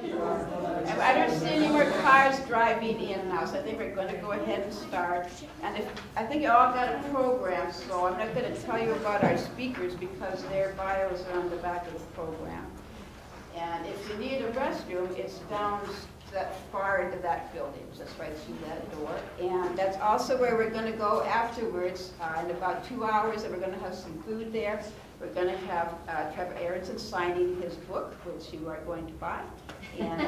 I don't see any more cars driving in now, so I think we're going to go ahead and start. And I think you all got a program, so I'm not going to tell you about our speakers because their bios are on the back of the program. And if you need a restroom, it's down that far into that building, just right through that door. And that's also where we're going to go afterwards in about 2 hours, and we're going to have some food there. We're going to have Trevor Aaronson signing his book, which you are going to buy. And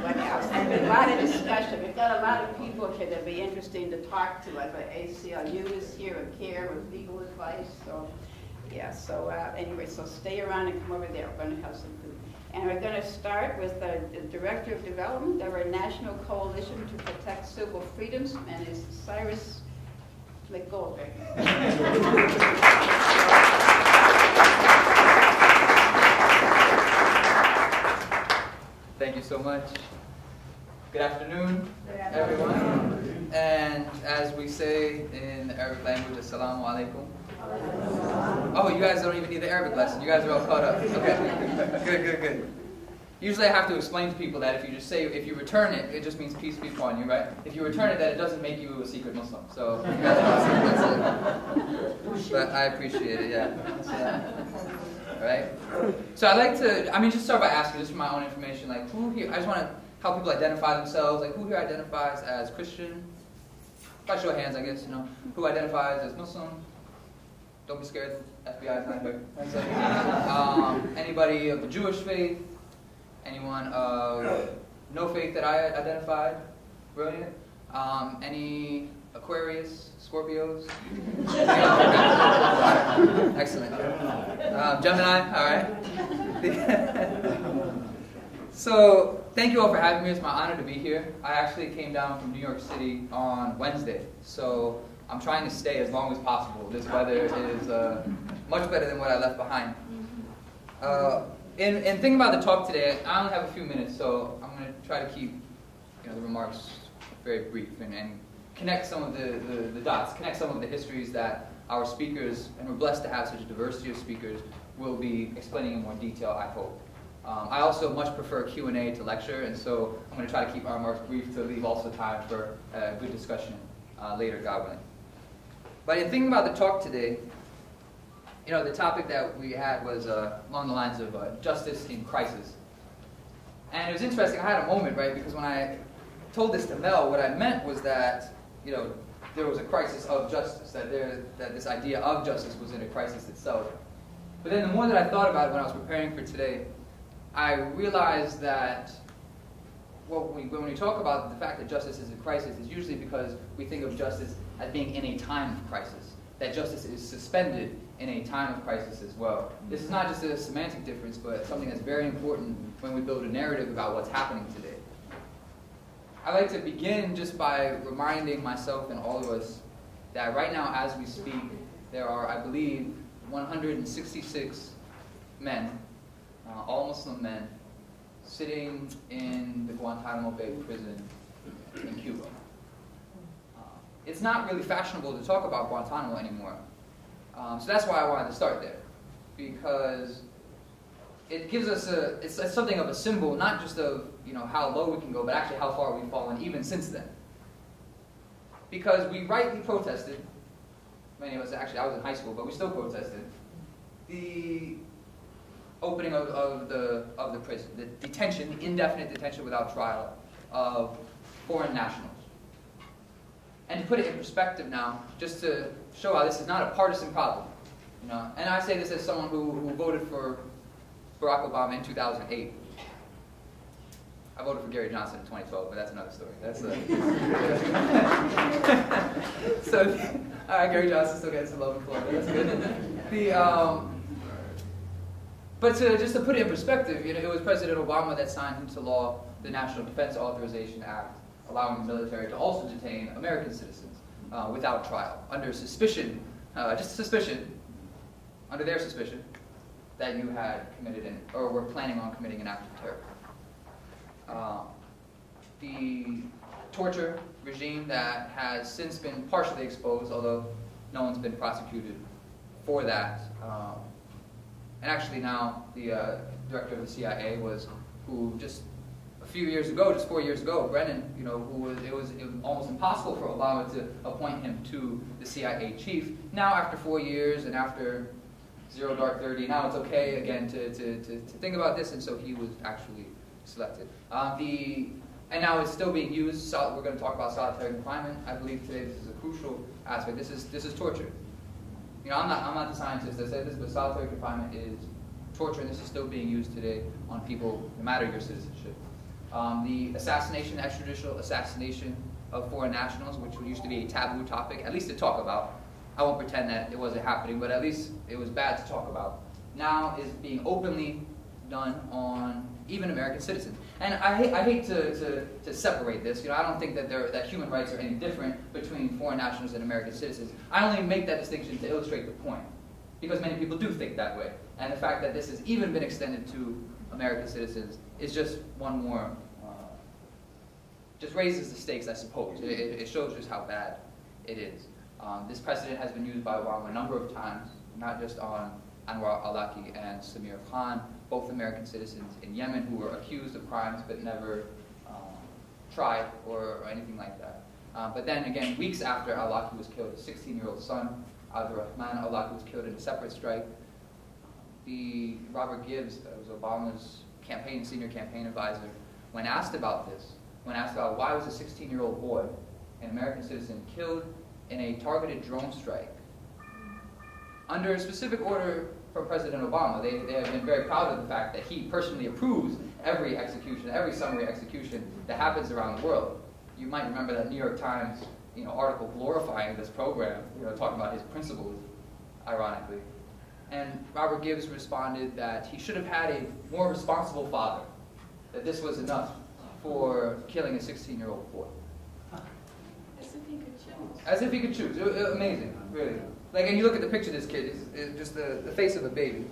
what else? And a lot of discussion. We've got a lot of people here that would be interesting to talk to. Like ACLU is here, and CARE with legal advice. So, yeah. So anyway, so stay around and come over there. We're going to have some food. And we're going to start with the Director of Development of our National Coalition to Protect Civil Freedoms, and is Cyrus McCormick. Thank you so much. Good afternoon, everyone. And as we say in the Arabic language, Assalamu alaikum. Oh, you guys don't even need the Arabic lesson. You guys are all caught up. Okay. Good. Usually I have to explain to people that if you just say, if you return it, it just means peace be upon you, right? If you return it, that it doesn't make you a secret Muslim. So, that's it. But I appreciate it, yeah. All right? So I'd like to, just start by asking, just for my own information, like who here, I just want to help people identify themselves, like who here identifies as Christian? By show of hands, I guess, who identifies as Muslim? Don't be scared, FBI is not here. Anybody of the Jewish faith? Anyone of no faith that I identified? Brilliant. Any Aquarius, Scorpios? Excellent. Gemini, all right. So, thank you all for having me. It's my honor to be here. I actually came down from New York City on Wednesday, so I'm trying to stay as long as possible. This weather is much better than what I left behind. In thinking about the talk today, I only have a few minutes, so I'm going to try to keep the remarks very brief and connect some of the dots, connect some of the histories that our speakers, and we're blessed to have such a diversity of speakers, will be explaining in more detail, I hope. I also much prefer Q&A to lecture, and so I'm going to try to keep our remarks brief to leave also time for a good discussion later, God willing. But in thinking about the talk today, the topic that we had was along the lines of justice in crisis. And it was interesting, I had a moment, right, because when I told this to Mel, what I meant was that, there was a crisis of justice, that this idea of justice was in a crisis itself. But then the more that I thought about it when I was preparing for today, I realized that when we talk about the fact that justice is a crisis, it's usually because we think of justice as being in a time of crisis, that justice is suspended in a time of crisis as well. This is not just a semantic difference, but something that's very important when we build a narrative about what's happening today. I'd like to begin just by reminding myself and all of us that right now as we speak, there are, I believe, 166 men, all Muslim men, sitting in the Guantanamo Bay prison in Cuba. It's not really fashionable to talk about Guantanamo anymore. So that's why I wanted to start there, because it gives us it's something of a symbol, not just of how low we can go, but actually how far we've fallen even since then. Because we rightly protested, many of us actually, I was in high school, but we still protested, the opening of the prison, the detention, the indefinite detention without trial of foreign nationals. And to put it in perspective now, just to show how this is not a partisan problem, and I say this as someone who voted for Barack Obama in 2008. I voted for Gary Johnson in 2012, but that's another story. That's so, all right, Gary Johnson still gets some love in Florida. That's good. But just to put it in perspective, it was President Obama that signed into law the National Defense Authorization Act, allowing the military to also detain American citizens without trial, under suspicion, just suspicion, under their suspicion, that you had committed or were planning on committing an act of terror. The torture regime that has since been partially exposed, although no one's been prosecuted for that, and actually now the director of the CIA was, who just a few years ago, just 4 years ago, Brennan, you know, it was almost impossible for Obama to appoint him to the CIA chief. Now, after 4 years and after 0 Dark 30, now it's okay again to think about this, and so he was actually selected. And now it's still being used. We're going to talk about solitary confinement. I believe today this is a crucial aspect. This is torture. You know, I'm not the scientist that said this, but solitary confinement is torture, and this is still being used today on people, no matter your citizenship. The assassination, extrajudicial assassination of foreign nationals, which used to be a taboo topic, at least to talk about. I won't pretend that it wasn't happening, but at least it was bad to talk about. Now is being openly done on even American citizens. And I hate to separate this. You know, I don't think that human rights are any different between foreign nationals and American citizens. I only make that distinction to illustrate the point, because many people do think that way. And the fact that this has even been extended to American citizens is just one more, just raises the stakes, I suppose. It shows just how bad it is. This precedent has been used by Obama a number of times, not just on Anwar al-Awlaki and Samir Khan, both American citizens in Yemen who were accused of crimes but never tried or anything like that. But then again, weeks after al-Awlaki was killed, his 16-year-old son, Abdurrahman al-Awlaki, was killed in a separate strike. Robert Gibbs, was Obama's senior campaign advisor, when asked about this, when asked about why was a 16-year-old boy, an American citizen, killed in a targeted drone strike, under a specific order from President Obama. They have been very proud of the fact that he personally approves every execution, every summary execution that happens around the world. You might remember that New York Times, you know, article glorifying this program, you know, talking about his principles, ironically. And Robert Gibbs responded that he should have had a more responsible father, that this was enough for killing a 16-year-old boy. As if he could choose. As if he could choose. Amazing, really. Like, and you look at the picture of this kid, it's just the face of a baby.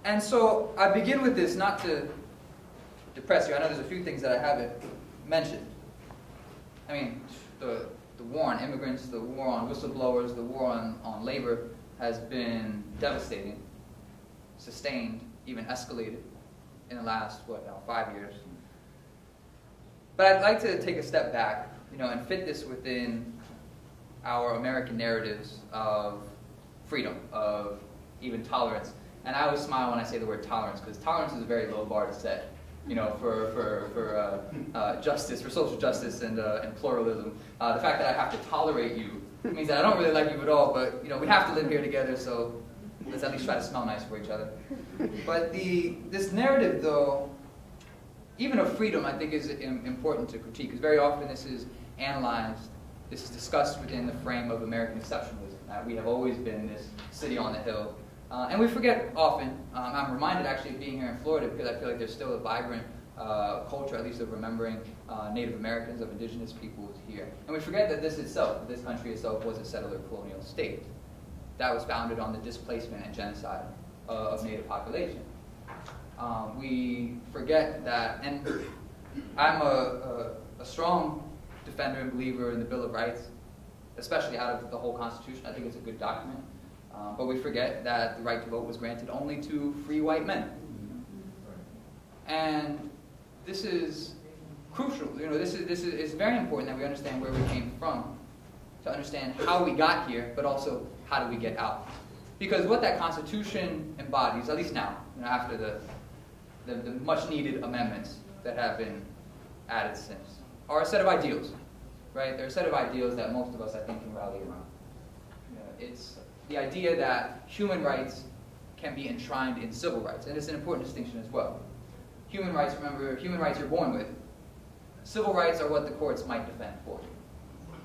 And so I begin with this not to depress you. I know there's a few things that I haven't mentioned. I mean, the war on immigrants, the war on whistleblowers, the war on labor has been devastating, sustained, even escalated in the last, 5 years. But I'd like to take a step back, you know, and fit this within our American narratives of freedom, of even tolerance. And I always smile when I say the word tolerance, because tolerance is a very low bar to set, you know, for justice, for social justice and pluralism. The fact that I have to tolerate you means that I don't really like you at all, but, you know, we have to live here together, so let's at least try to smell nice for each other. But this narrative, though, even of freedom, I think is important to critique, because very often this is analyzed, this is discussed within the frame of American exceptionalism. We have always been this city on the hill. And we forget often. I'm reminded actually of being here in Florida, because I feel like there's still a vibrant culture, at least of remembering Native Americans, of indigenous peoples here. And we forget that this country itself, was a settler colonial state that was founded on the displacement and genocide of Native population. We forget that, and I'm a strong defender and believer in the Bill of Rights, especially out of the whole Constitution. I think it's a good document. But we forget that the right to vote was granted only to free white men. And this is crucial. You know, it's very important that we understand where we came from, to understand how we got here, but also how do we get out. Because what that Constitution embodies, at least now, you know, after the much-needed amendments that have been added since, are a set of ideals, right? They're a set of ideals that most of us, I think, can rally around. You know, it's the idea that human rights can be enshrined in civil rights, and it's an important distinction as well. Human rights, remember, human rights you're born with. Civil rights are what the courts might defend for you.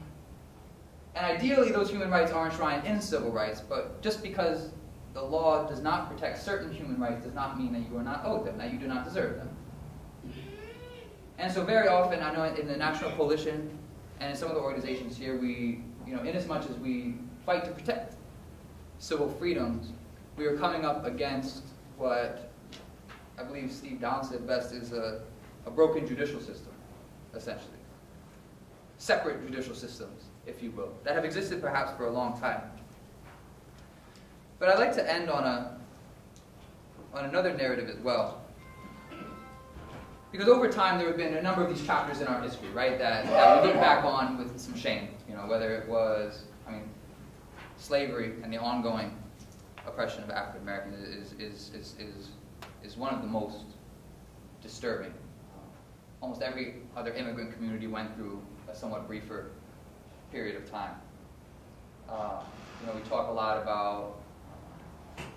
And ideally, those human rights are enshrined in civil rights, but just because the law does not protect certain human rights does not mean that you are not owed them, that you do not deserve them. And so very often, I know in the National Coalition and in some of the organizations here, we, you know, in as much as we fight to protect civil freedoms, we are coming up against what I believe Steve Downs said best is a broken judicial system, essentially. Separate judicial systems, if you will, that have existed perhaps for a long time. But I'd like to end on another narrative as well. Because over time, there have been a number of these chapters in our history, right, that we look back on with some shame. You know, whether it was, slavery and the ongoing oppression of African Americans is one of the most disturbing. Almost every other immigrant community went through a somewhat briefer period of time. We talk a lot about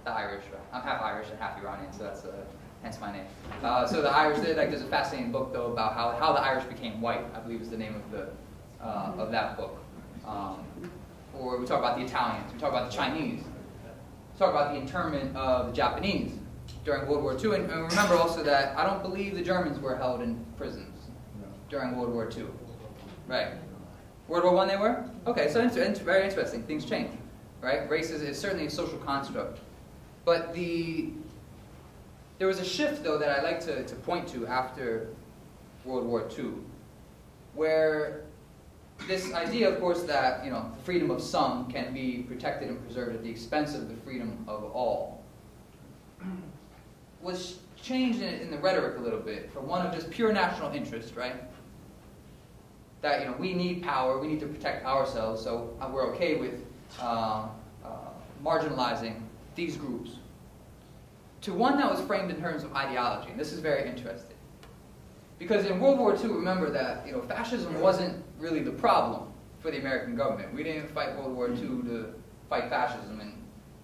the Irish. I'm half Irish and half Iranian, so that's hence my name. So the Irish, there's a fascinating book though about how the Irish became white. I believe is the name of that book. Or we talk about the Italians. We talk about the Chinese. We talk about the internment of the Japanese during World War II. And remember also that I don't believe the Germans were held in prisons during World War II. Right. World War I they were? Okay, so very interesting. Things change. Right? Race is certainly a social construct. But there was a shift, though, that I like to point to after World War II, where this idea, of course, that the freedom of some can be protected and preserved at the expense of the freedom of all, was changed in the rhetoric a little bit from one of just pure national interest, right? That we need power, we need to protect ourselves, so we're okay with marginalizing these groups, to one that was framed in terms of ideology. And this is very interesting. Because in World War II, remember that fascism wasn't really the problem for the American government. We didn't fight World War II to fight fascism, and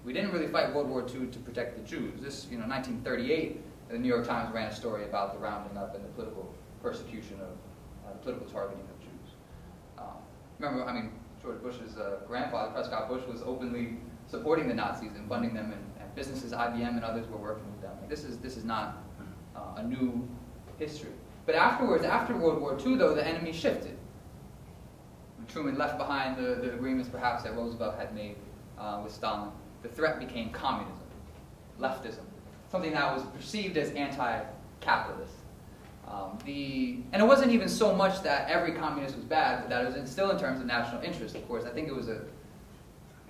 we didn't really fight World War II to protect the Jews. This, 1938, the New York Times ran a story about the rounding up and the political persecution of political targeting of Jews. Remember, George Bush's grandfather, Prescott Bush, was openly supporting the Nazis and funding them, and businesses, IBM and others were working with them. This is not a new history. But afterwards, after World War II, though, the enemy shifted. When Truman left behind the agreements, perhaps, that Roosevelt had made with Stalin, the threat became communism, leftism, something that was perceived as anti-capitalist. And it wasn't even so much that every communist was bad, but that it was still in terms of national interest, of course. I think it was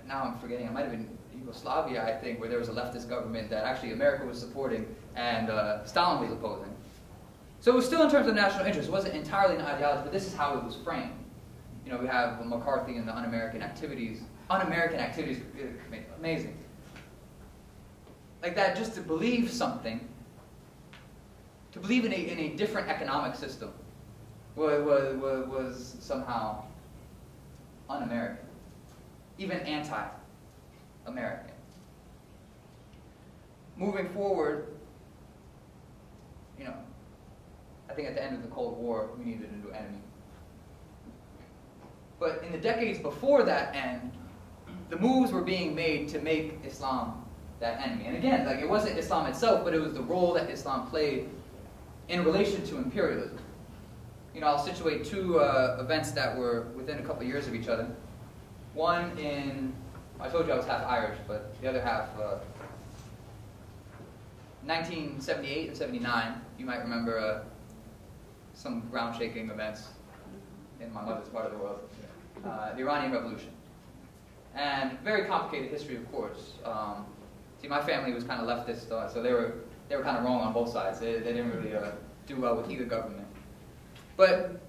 now I'm forgetting, it might have been Yugoslavia, I think, where there was a leftist government that actually America was supporting and Stalin was opposing. So it was still in terms of national interest. It wasn't entirely an ideology, but this is how it was framed. We have McCarthy and the un-American activities. Un-American activities, amazing. Like that, just to believe something, to believe in a different economic system was somehow un-American, even anti-American. Moving forward, I think at the end of the Cold War, we needed a new enemy. But in the decades before that end, the moves were being made to make Islam that enemy. And again, it wasn't Islam itself, but it was the role that Islam played in relation to imperialism. I'll situate two events that were within a couple of years of each other. One I told you I was half Irish, but the other half, 1978 and 79, you might remember some ground-shaking events in my mother's part of the world. The Iranian Revolution. And very complicated history, of course. See, my family was kind of leftist, so they were kind of wrong on both sides. They didn't really do well with either government. But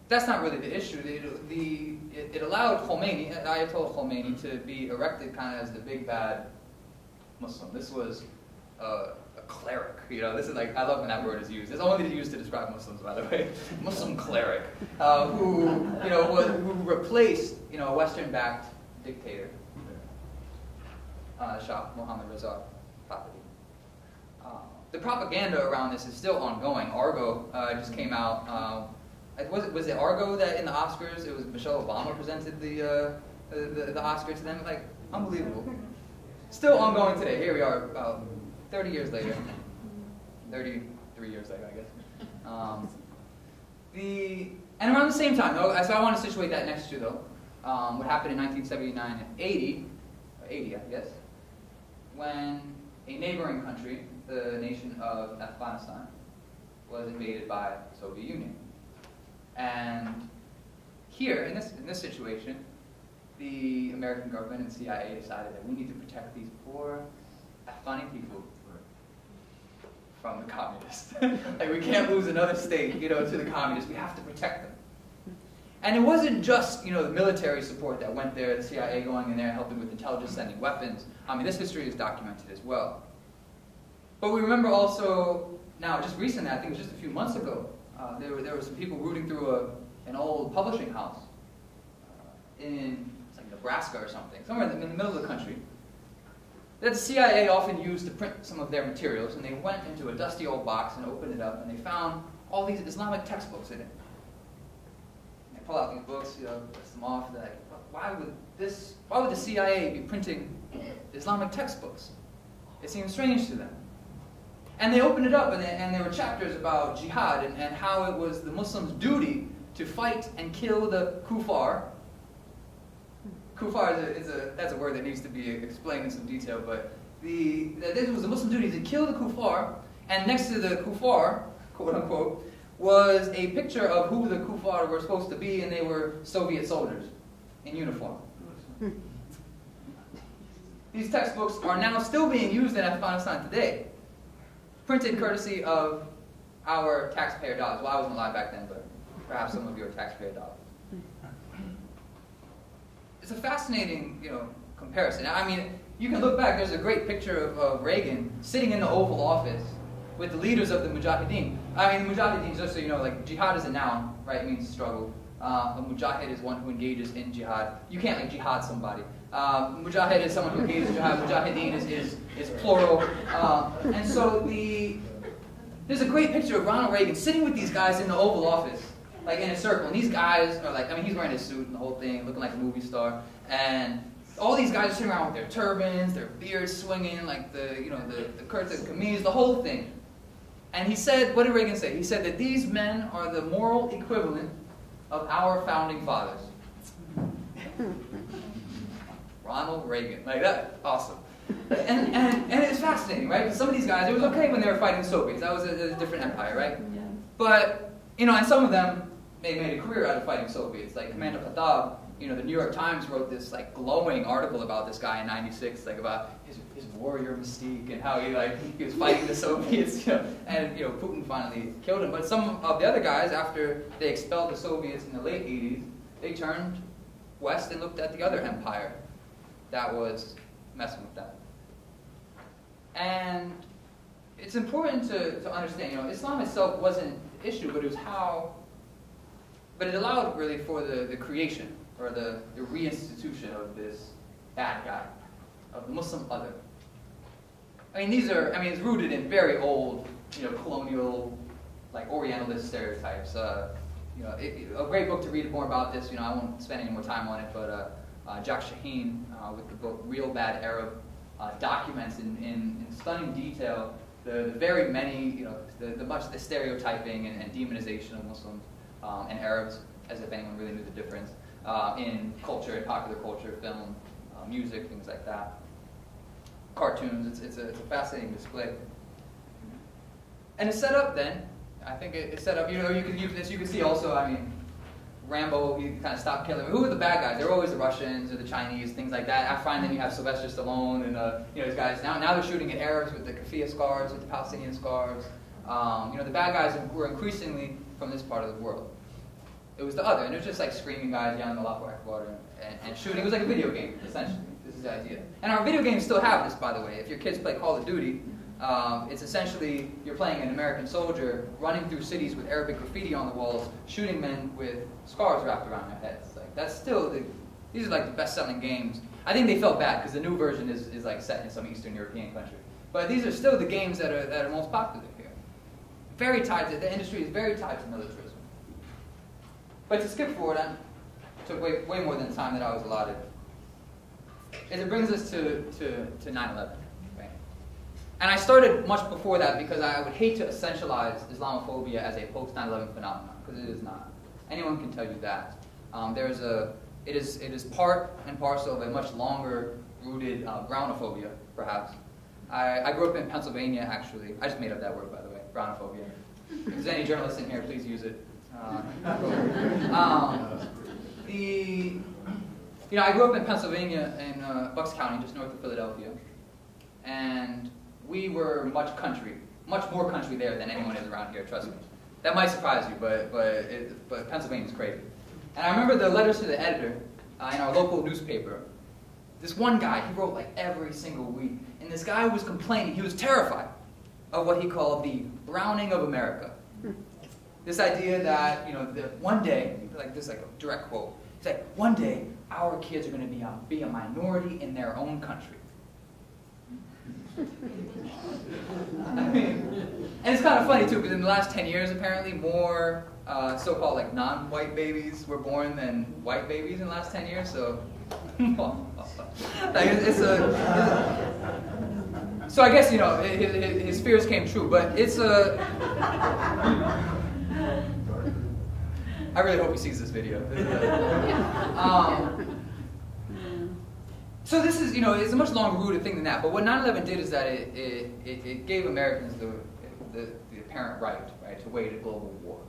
that's not really the issue. It allowed Khomeini, Ayatollah Khomeini, to be erected kind of as the big bad Muslim. This was a cleric. This is I love when that word is used. It's only used to describe Muslims, by the way. Muslim cleric, who replaced a Western-backed dictator, Shah Mohammad Reza Pahlavi. The propaganda around this is still ongoing. Argo just came out. Was it Argo that in the Oscars it was Michelle Obama presented the Oscar to them? Unbelievable. Still ongoing today. Here we are, about 30 years later. 33 years later, I guess. And around the same time, though, so I want to situate that next to, though, what happened in 1979 and 80, I guess, when a neighboring country, the nation of Afghanistan, was invaded by the Soviet Union. And here, in this situation, the American government and CIA decided that we need to protect these poor Afghani people from the communists. Like, we can't lose another state, to the communists. We have to protect them. And it wasn't just, the military support that went there, the CIA going in there helping with intelligence, sending weapons. I mean, this history is documented as well. But we remember also, now just recently, I think it was just a few months ago, there were some people rooting through an old publishing house in Nebraska or something, somewhere in the middle of the country, that the CIA often used to print some of their materials, and they went into a dusty old box and opened it up, and they found all these Islamic textbooks in it. And they pull out these books, list them off, they're like, why would the CIA be printing Islamic textbooks? It seems strange to them. And they opened it up, and there were chapters about jihad and how it was the Muslims' duty to fight and kill the kuffar. Kuffar that's a word that needs to be explained in some detail, but this was the Muslim duty to kill the kuffar, and next to the kuffar, quote unquote, was a picture of who the kuffar were supposed to be, and they were Soviet soldiers in uniform. These textbooks are now still being used in Afghanistan today, printed courtesy of our taxpayer dollars. Well, I wasn't alive back then, but perhaps some of your taxpayer dollars. It's a fascinating, comparison. I mean, you can look back. There's a great picture of Reagan sitting in the Oval Office with the leaders of the Mujahideen. I mean, the Mujahideen, just so you know, jihad is a noun, right? It means struggle. A mujahid is one who engages in jihad. You can't jihad somebody. Mujahid is someone who engages in jihad. Mujahideen is plural. And so there's a great picture of Ronald Reagan sitting with these guys in the Oval Office, in a circle. And these guys are he's wearing his suit and the whole thing, looking like a movie star. And all these guys are sitting around with their turbans, their beards swinging, the kurta, the kameez, the whole thing. And he said, what did Reagan say? He said that these men are the moral equivalent of our founding fathers. Ronald Reagan, that, awesome. And it's fascinating, right? Because some of these guys, it was okay when they were fighting the Soviets. That was a different empire, right? Yeah. But, and some of them, they made a career out of fighting Soviets. Like Commander Khattab, the New York Times wrote this glowing article about this guy in '96, about his warrior mystique and how he was fighting the Soviets, and Putin finally killed him. But some of the other guys, after they expelled the Soviets in the late '80s, they turned west and looked at the other empire that was messing with them. And it's important to understand, Islam itself wasn't the issue, but it was how. But it allowed really for the creation or the reinstitution of this bad guy, of the Muslim other. It's rooted in very old, colonial, Orientalist stereotypes. A great book to read more about this. I won't spend any more time on it, but Jack Shaheen, with the book Real Bad Arab, documents in stunning detail the very many, the stereotyping and demonization of Muslims and Arabs, as if anyone really knew the difference, in culture, in popular culture, film, music, things like that. Cartoons, it's a fascinating display. And it's set up then, I think it's set up, you can use this, you can see also, Rambo, he kind of stopped killing. Who are the bad guys? They're always the Russians or the Chinese, things like that. I find then you have Sylvester Stallone and these guys. Now they're shooting at Arabs with the keffiyeh scarves, with the Palestinian scarves. The bad guys were increasingly from this part of the world. It was the other, and it was just screaming guys yelling Allahu Akbar and shooting. It was like a video game, essentially. This is the idea. And our video games still have this, by the way. If your kids play Call of Duty, it's essentially you're playing an American soldier running through cities with Arabic graffiti on the walls, shooting men with scarves wrapped around their heads. That's still these are the best-selling games. I think they felt bad because the new version is set in some Eastern European country. But these are still the games that are most popular here. Very tied to the industry is very tied to militarism. But to skip forward, I took way more than the time that I was allotted. It brings us to 9/11. And I started much before that because I would hate to essentialize Islamophobia as a post-9/11 phenomenon, because it is not. Anyone can tell you that. It is part and parcel of a much longer-rooted brownophobia, perhaps. I grew up in Pennsylvania, actually. I just made up that word, by the way, brownophobia. If there's any journalists in here, please use it. You know, I grew up in Pennsylvania, in Bucks County, just north of Philadelphia, and we were much more country there than anyone is around here, trust me. That might surprise you, but Pennsylvania's crazy. And I remember the letters to the editor in our local newspaper. This one guy, he wrote like every single week, and this guy was complaining, he was terrified of what he called the browning of America. This idea that, you know, that one day, like this, like a direct quote, it's like, one day, our kids are going to be a minority in their own country. I mean, and it's kind of funny too, because in the last 10 years, apparently, more so-called like non-white babies were born than white babies in the last 10 years. So, like so I guess, you know, his fears came true, but it's a. I really hope he sees this video. So this is, you know, it's a much longer rooted thing than that. But what 9/11 did is that it gave Americans the apparent right to wage a global war.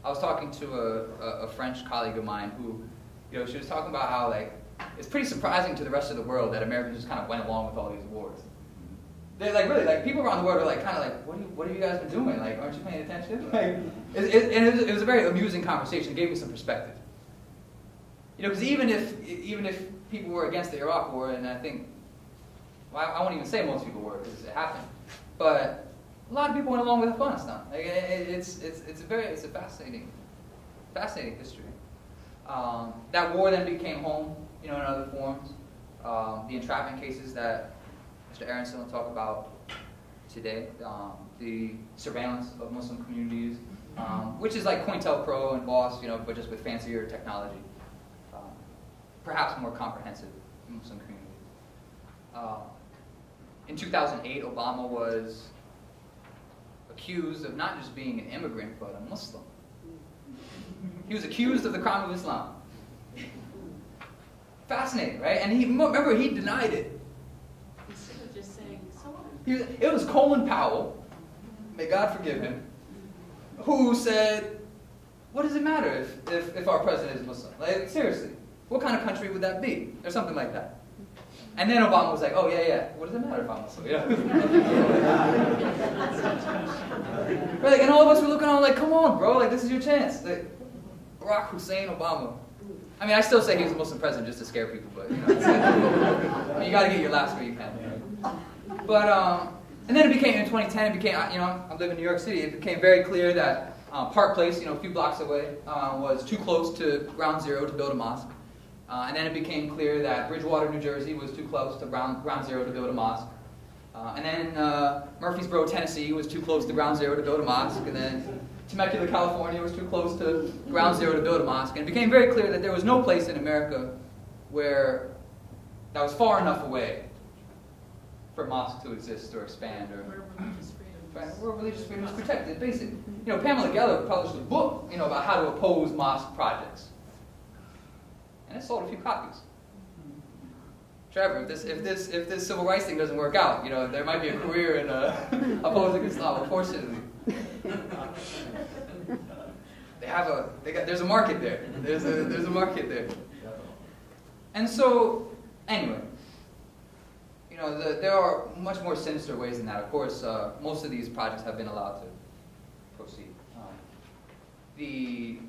I was talking to a French colleague of mine who, you know, she was talking about how, like, it's pretty surprising to the rest of the world that Americans just kind of went along with all these wars. They're like, really, like, people around the world are like, kind of like, what have you guys been doing? Like, aren't you paying attention? Like, it was a very amusing conversation. It gave me some perspective. You know, because even if people were against the Iraq War, and I think, well, I won't even say most people were because it happened, but a lot of people went along with Afghanistan. Like, it's a fascinating history. That war then became home, you know, in other forms. The entrapment cases that Mr. Aaronson will talk about today, the surveillance of Muslim communities, which is like COINTELPRO and BOSS, you know, but just with fancier technology. Perhaps more comprehensive Muslim communities. In 2008, Obama was accused of not just being an immigrant, but a Muslim. He was accused of the crime of Islam. Fascinating, right? And remember, he denied it. Instead of just saying, so what? It was Colin Powell, may God forgive him, who said, what does it matter if our president is Muslim? Like, seriously. What kind of country would that be? Or something like that. And then Obama was like, oh, yeah, what does it matter if I'm Muslim? Yeah. Right, like, and all of us were looking on like, come on, bro, like, this is your chance. Like, Barack Hussein Obama. I mean, I still say he was a Muslim president just to scare people, but, you know, you got to get your laughs where you can. Right? But, and then it became, in 2010, it became, you know, I live in New York City, it became very clear that Park Place, you know, a few blocks away, was too close to Ground Zero to build a mosque. And then it became clear that Bridgewater, New Jersey was too close to Ground Zero to build a mosque. And then Murfreesboro, Tennessee was too close to Ground Zero to build a mosque. And then Temecula, California was too close to Ground Zero to build a mosque. And it became very clear that there was no place in America where that was far enough away for mosques to exist or expand. Or where religious freedom is protected. Basically, you know, Pamela Geller published a book, you know, about how to oppose mosque projects. And it sold a few copies. Trevor, if this civil rights thing doesn't work out, you know, there might be a career in opposing Islam. Unfortunately, there's a market there. There's a market there. And so, anyway, you know, there are much more sinister ways than that. Of course, most of these projects have been allowed to proceed.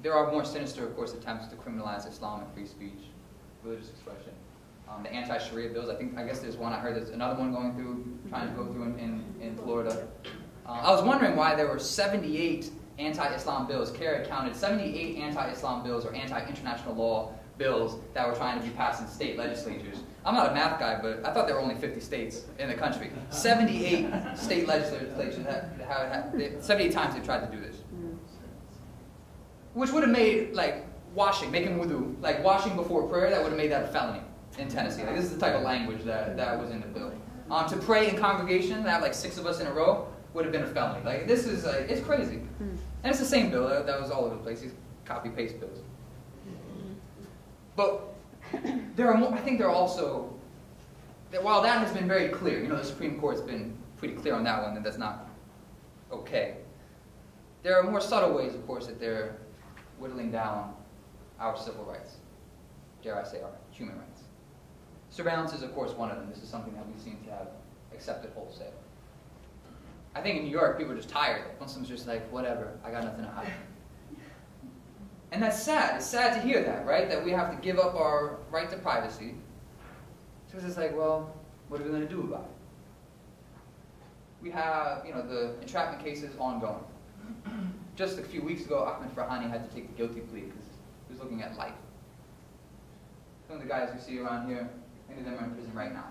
There are more sinister, of course, attempts to criminalize Islam and free speech, religious expression. The anti-Sharia bills, I guess there's one, I heard there's another one trying to go through in Florida. I was wondering why there were 78 anti-Islam bills. Kara counted 78 anti-Islam bills or anti-international law bills that were trying to be passed in state legislatures. I'm not a math guy, but I thought there were only 50 states in the country. 78 state legislatures, 78 times they tried to do this. Which would have made, like, making wudu, like washing before prayer, that would have made that a felony in Tennessee. Like, this is the type of language that was in the bill. To pray in congregation, to have like 6 of us in a row, would have been a felony. Like, this is, it's crazy. And it's the same bill, that was all over the place, these copy-paste bills. But there are more, I think there are also, while that has been very clear, you know, the Supreme Court's been pretty clear on that one, that that's not okay. There are more subtle ways, of course, that they're whittling down our civil rights. dare I say, our human rights. Surveillance is, of course, one of them. This is something that we seem to have accepted wholesale. I think in New York, people are just tired. Muslims are just like, whatever, I got nothing to hide. And that's sad. It's sad to hear that, right? That we have to give up our right to privacy. So it's like, well, what are we going to do about it? We have, the entrapment cases ongoing. Just a few weeks ago, Ahmed Farhani had to take the guilty plea because he was looking at life. Some of the guys you see around here, many of them are in prison right now.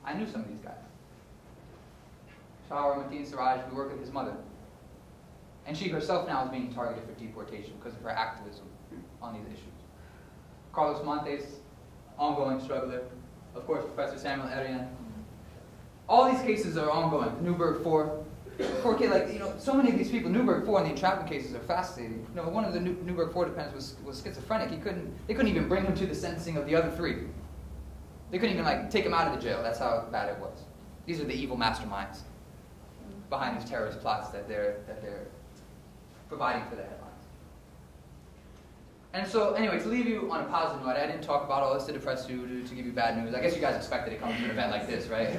I knew some of these guys. Shahar Mateen Siraj, we work with his mother. And she herself now is being targeted for deportation because of her activism on these issues. Carlos Montes, ongoing struggler. Of course, Professor Samuel Arian. All these cases are ongoing. Newburgh 4. 4K, so many of these people, Newburgh 4 and the entrapment cases are fascinating. One of the Newburgh 4 defendants was schizophrenic. They couldn't even bring him to the sentencing of the other 3. They couldn't even take him out of the jail. That's how bad it was. These are the evil masterminds behind these terrorist plots that they're providing for the headlines. And so, anyway, to leave you on a positive note, I didn't talk about all this to depress you, to give you bad news. I guess you guys expected it coming to an event like this, right?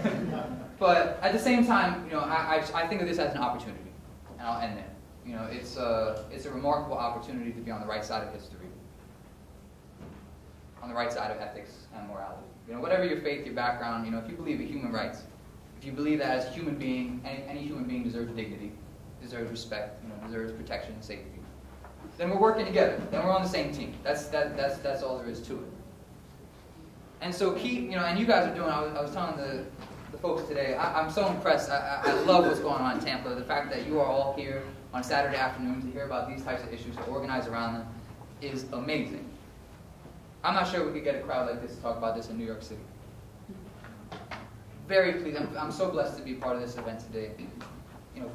But at the same time, I think of this as an opportunity, and I'll end there. It's a remarkable opportunity to be on the right side of history, on the right side of ethics and morality. Whatever your faith, your background, if you believe in human rights, if you believe that as a human being, any human being deserves dignity, deserves respect, deserves protection and safety, then we're working together. Then we're on the same team. That's all there is to it. And so keep, and you guys are doing. I was telling the folks today. I'm so impressed. I love what's going on in Tampa. The fact that you are all here on Saturday afternoon to hear about these types of issues, to organize around them, is amazing. I'm not sure we could get a crowd like this to talk about this in New York City. Very pleased. I'm so blessed to be part of this event today.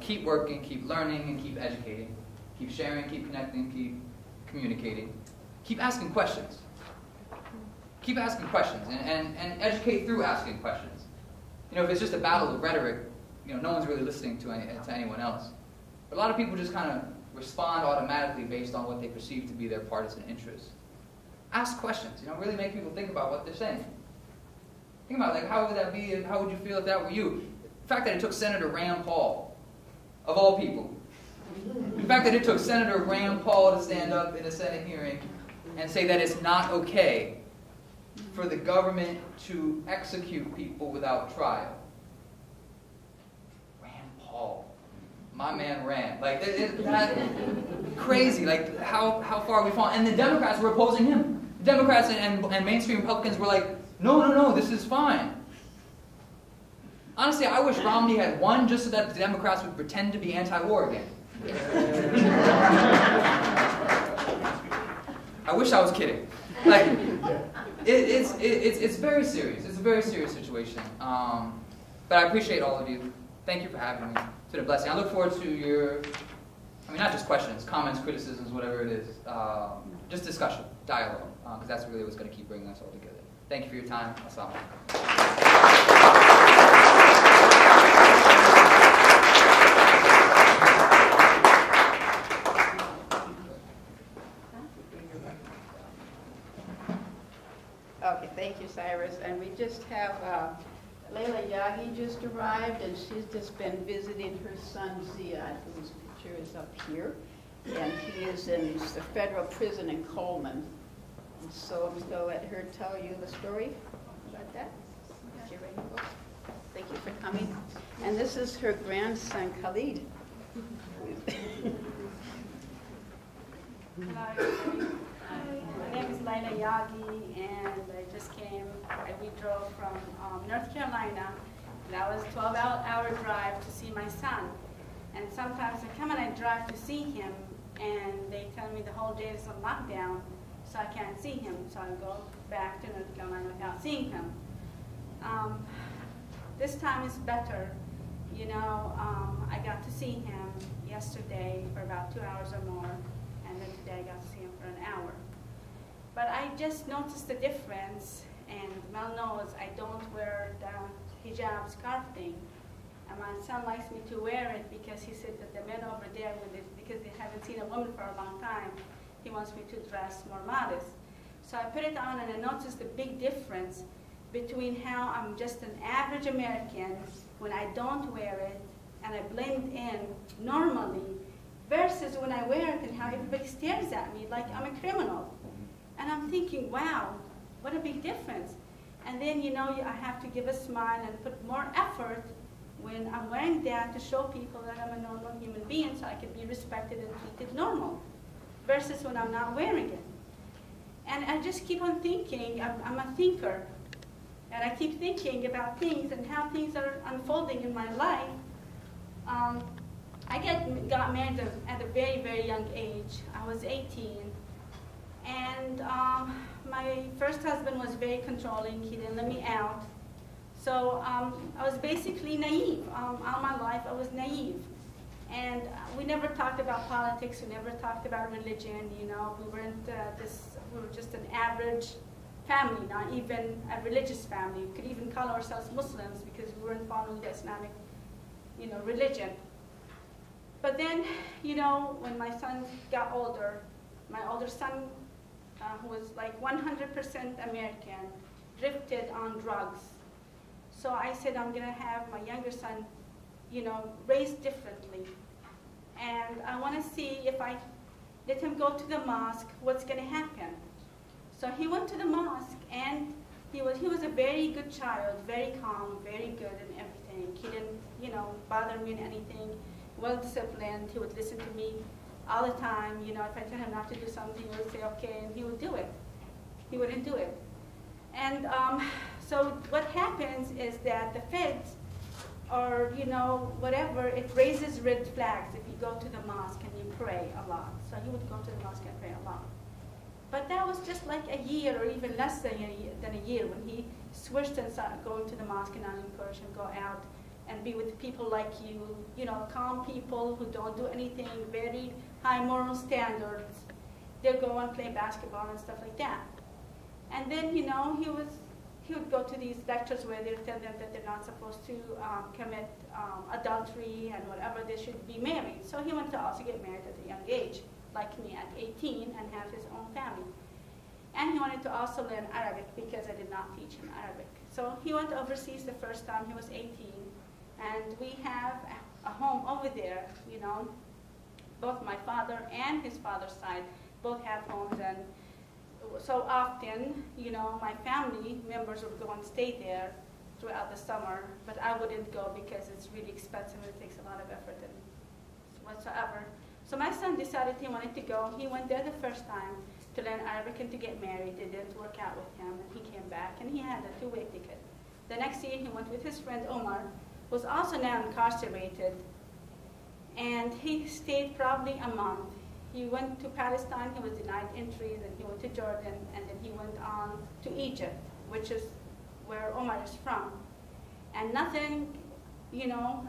Keep working, keep learning, and keep educating. Keep sharing, keep connecting, keep communicating. Keep asking questions. Keep asking questions and educate through asking questions. If it's just a battle of rhetoric, no one's really listening to anyone else. But a lot of people just kind of respond automatically based on what they perceive to be their partisan interests. Ask questions, really make people think about what they're saying. Think about how would that be and how would you feel if that were you? The fact that it took Senator Rand Paul, of all people, the fact that it took Senator Rand Paul to stand up in a Senate hearing and say that it's not okay for the government to execute people without trial. Rand Paul. My man Rand. That crazy. How far we fall. And the Democrats were opposing him. The Democrats and mainstream Republicans were like, no, this is fine. Honestly, I wish Romney had won just so that the Democrats would pretend to be anti-war again. I wish I was kidding. It's very serious. It's a very serious situation. But I appreciate all of you. Thank you for having me. It's been a blessing. I look forward to your, not just questions, comments, criticisms, whatever it is. Just discussion, dialogue, because that's really what's going to keep bringing us all together. Thank you for your time. Assalamu alaikum. Okay, thank you, Cyrus. And we just have Laila Yaghi just arrived, and she's just been visiting her son Ziyad, whose picture is up here. And he is in the federal prison in Coleman. And so I'm going to let her tell you the story about that. If you're ready to go. Thank you for coming. And this is her grandson, Khalid. Hello, everybody. My name is Laila Yaghi, and I just came. We drove from North Carolina. That was a 12-hour drive to see my son. And sometimes I come and I drive to see him, and they tell me the whole day is on lockdown, so I can't see him. So I go back to North Carolina without seeing him. This time is better. I got to see him yesterday for about 2 hours or more, and then today I got to see him for an hour. But I just noticed the difference, and Mel knows I don't wear the hijab scarf thing. And my son likes me to wear it because he said that the men over there, because they haven't seen a woman for a long time, he wants me to dress more modest. So I put it on and I noticed the big difference between how I'm just an average American when I don't wear it and I blend in normally versus when I wear it and how everybody stares at me like I'm a criminal. And I'm thinking, wow, what a big difference. And then, you know, I have to give a smile and put more effort when I'm wearing that to show people that I'm a normal human being so I can be respected and treated normal versus when I'm not wearing it. And I just keep on thinking, I'm a thinker, and I keep thinking about things and how things are unfolding in my life. I got married at a very, very young age. I was 18, and my first husband was very controlling. He didn't let me out. So I was basically naive. All my life I was naive. And we never talked about politics, we never talked about religion, you know. We were just an average family, not even a religious family. We could even call ourselves Muslims because we weren't following the Islamic, you know, religion. But then, you know, when my son got older, my older son, who was like 100% American, drifted on drugs. So I said, I'm gonna have my younger son, you know, raised differently. And I want to see if I let him go to the mosque, what's going to happen. So he went to the mosque, and he was a very good child, very calm, very good in everything. He didn't, you know, bother me in anything, well disciplined. He would listen to me all the time. You know, if I tell him not to do something, he would say, okay, and he would do it. He wouldn't do it. And so what happens is that the feds, or, you know, whatever, it raises red flags if you go to the mosque and you pray a lot. So he would go to the mosque and pray a lot. But that was just like a year or even less than a year when he switched and started going to the mosque, and I encouraged him to go out and be with people like you know, calm people who don't do anything, very high moral standards. They'll go and play basketball and stuff like that. And then, you know, he would go to these lectures where they tell them that they're not supposed to commit adultery and whatever, they should be married. So he went to also get married at a young age, like me at 18, and have his own family. And he wanted to also learn Arabic because I did not teach him Arabic. So he went overseas the first time he was 18, and we have a home over there, you know. Both my father and his father's side both have homes, and so often, you know, my family members would go and stay there throughout the summer, but I wouldn't go because it's really expensive and it takes a lot of effort and whatsoever. So my son decided he wanted to go. He went there the first time to learn Arabic and to get married. It didn't work out with him, and he came back, and he had a two-way ticket. The next year, he went with his friend Omar, who's also now incarcerated, and he stayed probably a month. He went to Palestine, he was denied entry, then he went to Jordan, and then he went on to Egypt, which is where Omar is from. And nothing, you know,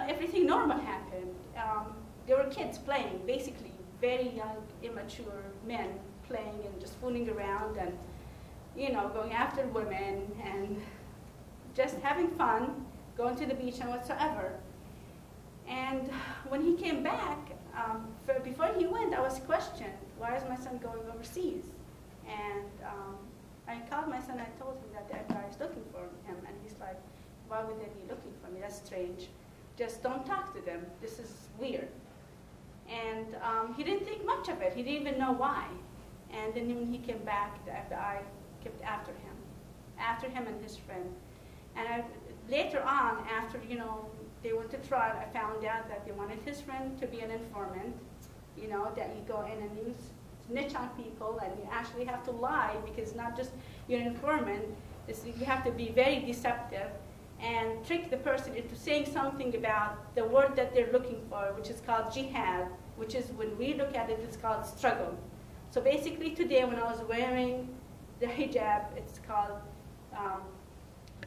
everything normal happened. There were kids playing, basically, very young, immature men playing and just fooling around and, you know, going after women and just having fun, going to the beach and whatsoever. And when he came back, before he went, I was questioned, why is my son going overseas? And I called my son, I told him that the FBI is looking for him, and he's like, why would they be looking for me? That's strange. Just don't talk to them. This is weird. And he didn't think much of it. He didn't even know why. And then when he came back, the FBI kept after him and his friend. And later on, after, you know, they went to trial, I found out that they wanted his friend to be an informant, you know, that you go in and you snitch on people and you actually have to lie because not just you're an informant, you have to be very deceptive and trick the person into saying something about the word that they're looking for, which is called jihad, which is, when we look at it, it's called struggle. So basically today when I was wearing the hijab, it's called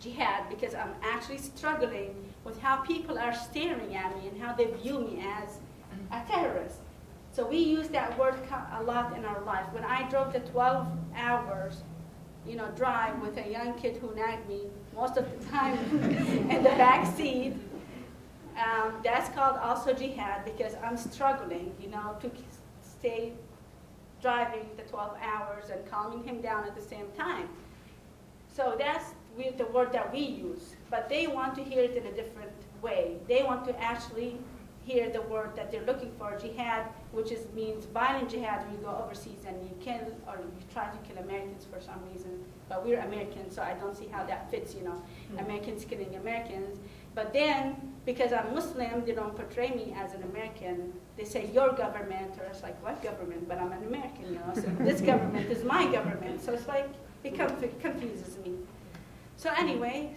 jihad, because I'm actually struggling with how people are staring at me and how they view me as a terrorist. So we use that word a lot in our life. When I drove the 12 hours, you know, drive with a young kid who nagged me most of the time in the back seat, that's called also jihad, because I'm struggling, you know, to stay driving the 12 hours and calming him down at the same time. So that's the word that we use, but they want to hear it in a different way. They want to actually hear the word that they're looking for, jihad, which means violent jihad, when you go overseas and you kill or you try to kill Americans for some reason. But we're Americans, so I don't see how that fits, you know, Americans killing Americans. But then, because I'm Muslim, they don't portray me as an American. They say, your government, or it's like, what government? But I'm an American, you know, so this government is my government. So it's like, it confuses me. So anyway,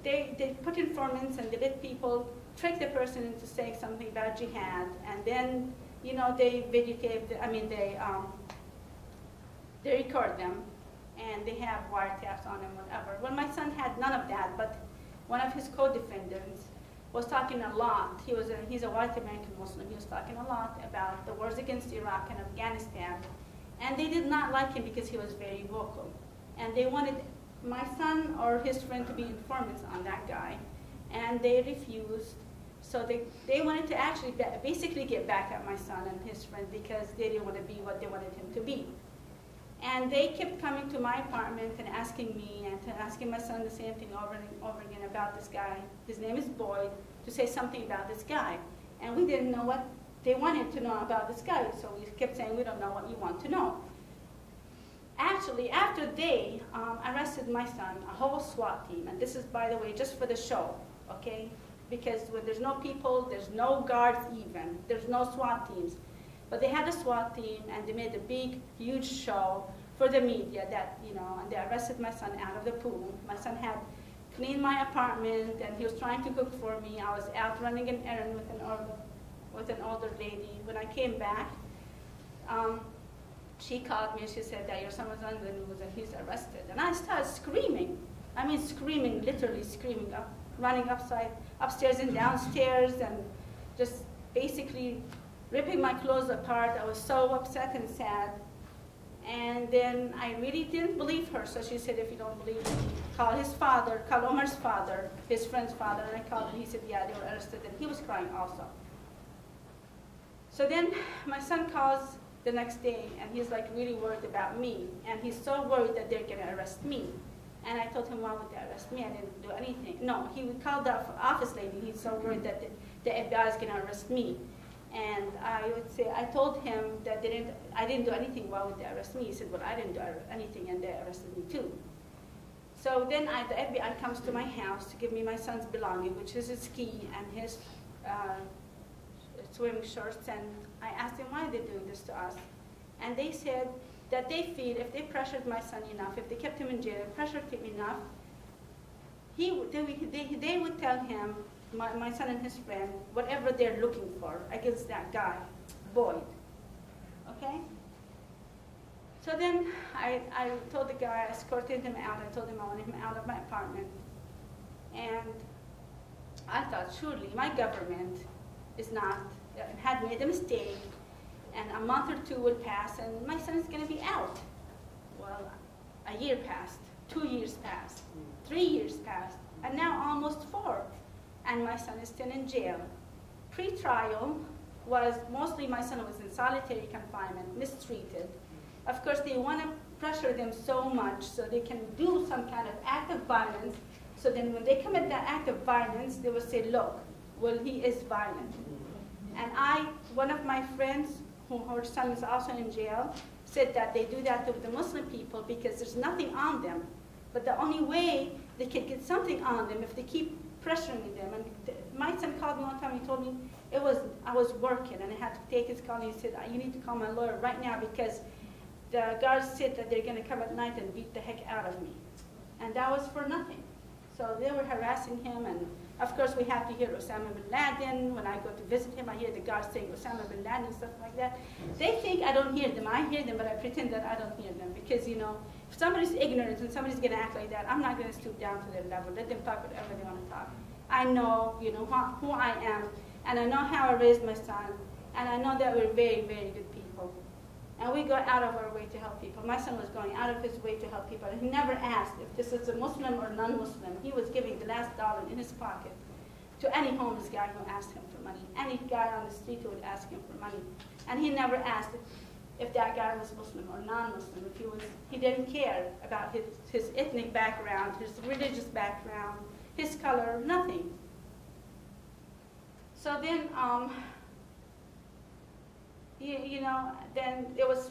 they put informants and they let people trick the person into saying something about jihad, and then, you know, they videotape, they record them, and they have wiretaps on them, whatever. Well, my son had none of that, but one of his co-defendants was talking a lot. He's a white American Muslim. He was talking a lot about the wars against Iraq and Afghanistan, and they did not like him because he was very vocal. And they wanted my son or his friend to be informants on that guy, and they refused. So they wanted to actually basically get back at my son and his friend because they didn't want to be what they wanted him to be. And they kept coming to my apartment and asking me and asking my son the same thing over and over again about this guy. His name is Boyd, to say something about this guy. And we didn't know what they wanted to know about this guy, so we kept saying, we don't know what you want to know. Actually, after they arrested my son, a whole SWAT team, and this is, by the way, just for the show, okay? Because when there's no people, there's no guards even, there's no SWAT teams. But they had a SWAT team, and they made a big, huge show for the media that, you know, and they arrested my son out of the pool. My son had cleaned my apartment, and he was trying to cook for me. I was out running an errand with an older lady. When I came back, she called me and she said that your son was on the news and he's arrested. And I started screaming. I mean, screaming, literally screaming, running upstairs and downstairs, and just basically ripping my clothes apart. I was so upset and sad. And then I really didn't believe her. So she said, if you don't believe me, call his father, call Omar's father, his friend's father. And I called him. He said, yeah, they were arrested. And he was crying also. So then my son calls the next day, and he's like really worried about me. And he's so worried that they're gonna arrest me. And I told him, why would they arrest me? I didn't do anything. No, he would call the office lady. He's so worried that the FBI is gonna arrest me. And I would say, I told him that I didn't do anything, why would they arrest me? He said, well, I didn't do anything, and they arrested me too. So then the FBI comes to my house to give me my son's belonging, which is his ski and his swimming shorts, and I asked them why they're doing this to us. And they said that they feel if they pressured my son enough, if they kept him in jail, pressured him enough, they would tell him, my son and his friend, whatever they're looking for against that guy, Boyd, okay? So then I told the guy, I escorted him out, I told him I wanted him out of my apartment. And I thought, surely my government had made a mistake, and a month or two would pass, and my son is going to be out. Well, a year passed, 2 years passed, 3 years passed, and now almost 4, and my son is still in jail. Pre-trial was mostly my son was in solitary confinement, mistreated. Of course, they want to pressure them so much so they can do some kind of act of violence, so then when they commit that act of violence, they will say, look, well, he is violent. And one of my friends, her son is also in jail, said that they do that to the Muslim people because there's nothing on them. But the only way they can get something on them if they keep pressuring them. And my son called me one time, he told me I was working and I had to take his call, and he said, you need to call my lawyer right now because the guards said that they're going to come at night and beat the heck out of me. And that was for nothing. So they were harassing him, and of course we have to hear Osama bin Laden. When I go to visit him, I hear the guards saying Osama bin Laden and stuff like that. They think I don't hear them. I hear them, but I pretend that I don't hear them because, you know, if somebody's ignorant and somebody's going to act like that, I'm not going to stoop down to their level. Let them talk whatever they want to talk. I know, you know, who I am, and I know how I raised my son, and I know that we're very, very good people. And we go out of our way to help people. My son was going out of his way to help people. He never asked if this is a Muslim or non-Muslim. He was giving the last dollar in his pocket to any homeless guy who asked him for money. Any guy on the street who would ask him for money. And he never asked if that guy was Muslim or non-Muslim, if he didn't care about his ethnic background, his religious background, his color, nothing. So then, then it was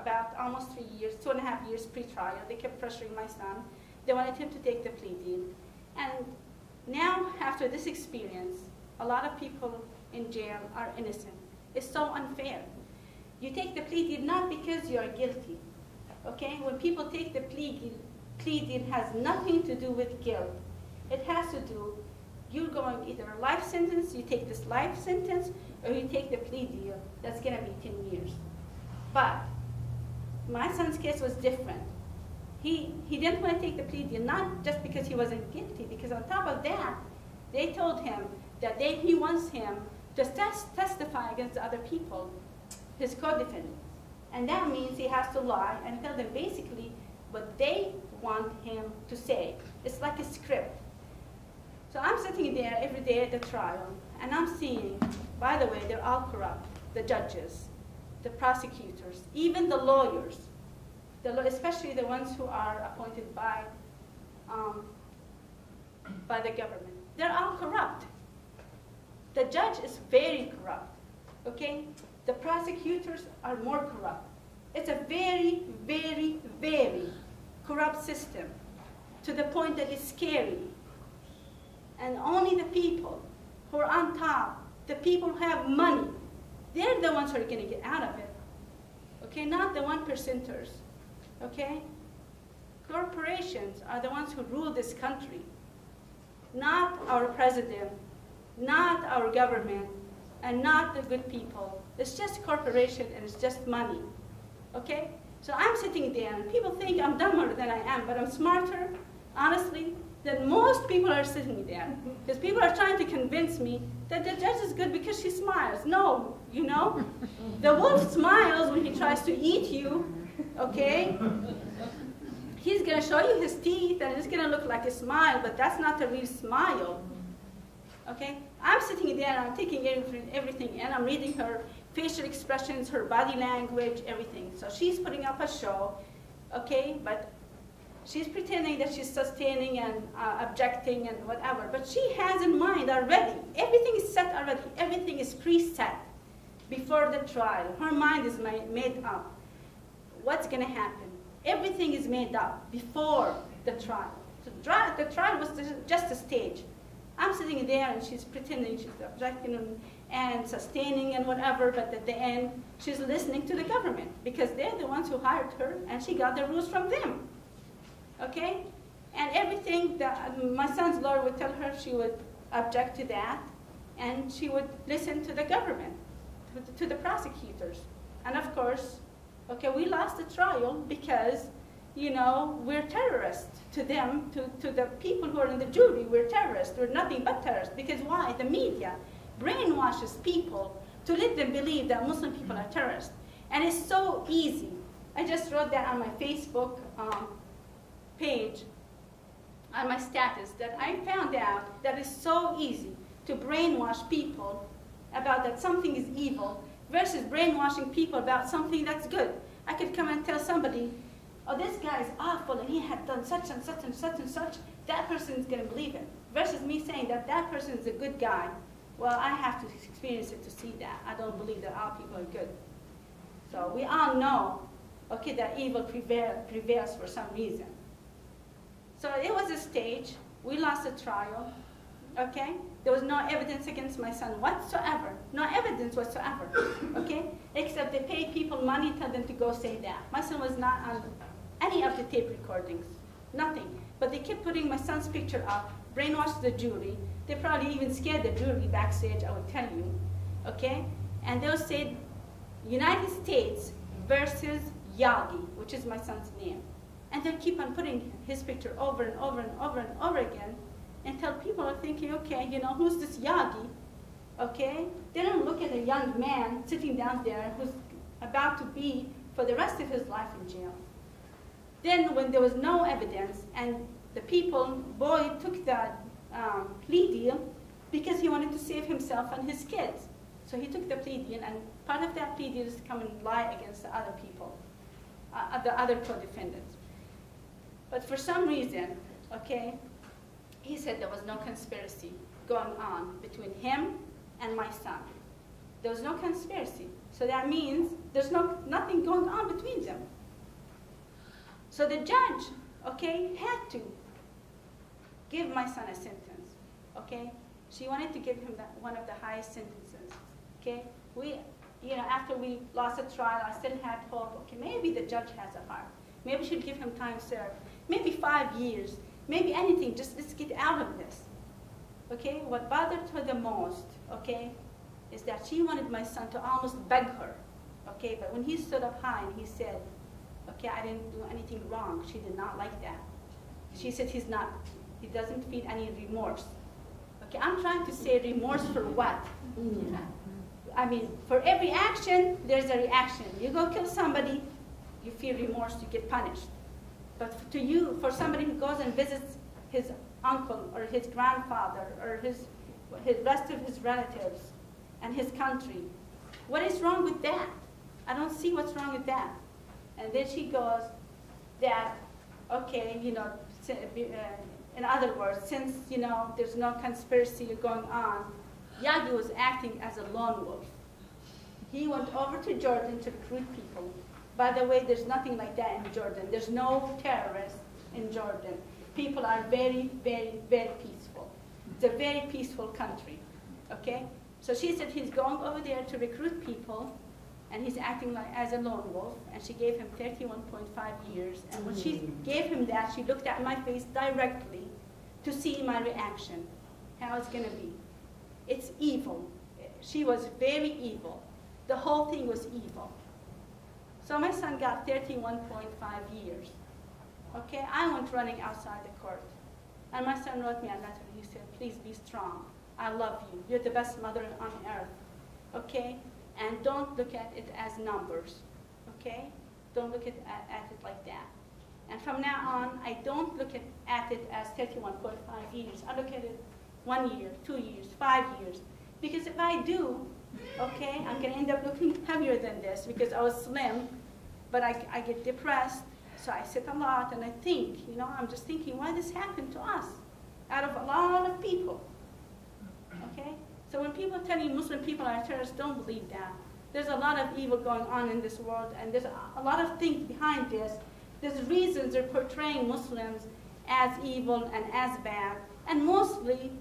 about almost 3 years, 2.5 years pre-trial. They kept pressuring my son. They wanted him to take the plea deal. And now, after this experience, a lot of people in jail are innocent. It's so unfair. You take the plea deal not because you're guilty, okay? When people take the plea deal, it has nothing to do with guilt. It has to do, you're going either a life sentence, you take this life sentence, or you take the plea deal, that's gonna be 10 years. But my son's case was different. He didn't want to take the plea deal, not just because he wasn't guilty, because on top of that, they told him that he wants him to testify against the other people, his co-defendants. And that means he has to lie and tell them basically what they want him to say. It's like a script. So I'm sitting there every day at the trial, and I'm seeing, by the way, they're all corrupt, the judges, the prosecutors, even the lawyers, especially the ones who are appointed by the government. They're all corrupt. The judge is very corrupt, okay? The prosecutors are more corrupt. It's a very, very, very corrupt system to the point that it's scary. And only the people who are on top, the people who have money, they're the ones who are going to get out of it, okay? Not the 1%ers, okay? Corporations are the ones who rule this country, not our president, not our government, and not the good people. It's just corporation and it's just money, okay? So I'm sitting there and people think I'm dumber than I am, but I'm smarter, honestly, than most people are sitting there. Because people are trying to convince me that the judge is good because she smiles. No, you know? The wolf smiles when he tries to eat you, okay? He's gonna show you his teeth and it's gonna look like a smile, but that's not a real smile. Okay? I'm sitting there and I'm taking everything and I'm reading her facial expressions, her body language, everything. So she's putting up a show, okay? But she's pretending that she's sustaining and objecting and whatever. But she has in mind already, everything is set already. Everything is preset before the trial. Her mind is made up. What's going to happen? Everything is made up before the trial. The trial was just a stage. I'm sitting there and she's pretending she's objecting and sustaining and whatever, but at the end, she's listening to the government because they're the ones who hired her and she got the rules from them. Okay? And everything that my son's lawyer would tell her, she would object to that and she would listen to the government, to the prosecutors. And of course, okay, we lost the trial because, you know, we're terrorists to them, to the people who are in the jury. We're terrorists. We're nothing but terrorists. Because why? The media brainwashes people to let them believe that Muslim people are terrorists. And it's so easy. I just wrote that on my Facebook page, on my status, that I found out that it's so easy to brainwash people about that something is evil versus brainwashing people about something that's good. I could come and tell somebody, oh, this guy is awful and he had done such and such and such and such, that person is going to believe it. Versus me saying that that person is a good guy. Well, I have to experience it to see that. I don't believe that all people are good. So we all know, okay, that evil prevails for some reason. So it was a stage. We lost a trial, okay? There was no evidence against my son whatsoever. No evidence whatsoever, okay? Except they paid people money, tell them to go say that. My son was not on any of the tape recordings, nothing. But they kept putting my son's picture up, brainwashed the jury. They probably even scared the jury backstage, I would tell you, okay? And they'll say, United States versus Yaghi, which is my son's name. And they'll keep on putting his picture over and over and over and over again until people are thinking, okay, you know, who's this Yaghi, okay? They don't look at a young man sitting down there who's about to be, for the rest of his life, in jail. Then when there was no evidence, and the boy took that plea deal because he wanted to save himself and his kids. So he took the plea deal, and part of that plea deal is to come and lie against the other people, the other co-defendants. But for some reason, okay, he said there was no conspiracy going on between him and my son. There was no conspiracy. So that means there's nothing going on between them. So the judge, okay, had to give my son a sentence, okay? She wanted to give him one of the highest sentences, okay? After we lost a trial, I still had hope, okay, maybe the judge has a heart. Maybe she'll give him time served. Maybe 5 years, maybe anything, just let's get out of this, okay? What bothered her the most, okay, is that she wanted my son to almost beg her, okay? But when he stood up high and he said, okay, I didn't do anything wrong, she did not like that. She said he doesn't feel any remorse. Okay, I'm trying to say remorse for what? I mean, for every action, there's a reaction. You go kill somebody, you feel remorse, you get punished. But for somebody who goes and visits his uncle or his grandfather or his rest of his relatives and his country, what is wrong with that? I don't see what's wrong with that. And then she goes that, okay, in other words, since, there's no conspiracy going on, Yaghi was acting as a lone wolf. He went over to Jordan to recruit people. By the way, there's nothing like that in Jordan. There's no terrorists in Jordan. People are very, very, very peaceful. It's a very peaceful country, okay? So she said he's going over there to recruit people, and he's acting as a lone wolf, and she gave him 31.5 years. And when she gave him that, she looked at my face directly to see my reaction, how it's going to be. It's evil. She was very evil. The whole thing was evil. So my son got 31.5 years. Okay, I went running outside the court. And my son wrote me a letter. He said, please be strong. I love you. You're the best mother on earth. Okay? And don't look at it as numbers. Okay? Don't look at it like that. And from now on, I don't look at it as 31.5 years. I look at it 1 year, 2 years, 5 years. Because if I do, okay, I'm going to end up looking heavier than this because I was slim, but I get depressed, so I sit a lot and I think, I'm just thinking, why this happened to us out of a lot of people, okay? So when people tell you Muslim people are terrorists, don't believe that. There's a lot of evil going on in this world, and there's a lot of things behind this. There's reasons they're portraying Muslims as evil and as bad, and mostly,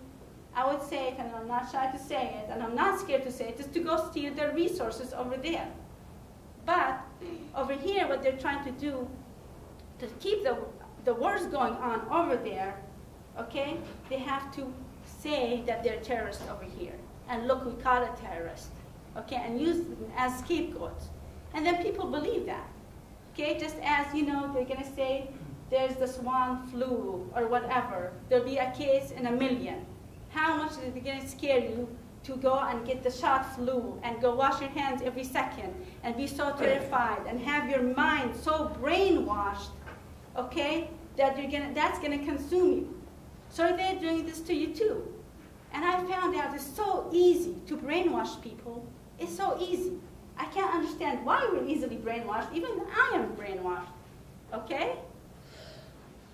I would say it, and I'm not shy to say it, and I'm not scared to say it, is to go steal their resources over there. But over here, what they're trying to do to keep the wars going on over there, okay, they have to say that they're terrorists over here. And look, we caught a terrorist, okay, and use them as scapegoats. And then people believe that, okay, just as, they're going to say there's the swan flu or whatever. There'll be a case in 1,000,000. How much is it going to scare you to go and get the shot flu and go wash your hands every second and be so terrified and have your mind so brainwashed, okay, that that's going to consume you. So they're doing this to you too. And I found out it's so easy to brainwash people. It's so easy. I can't understand why we're easily brainwashed. Even I am brainwashed, okay?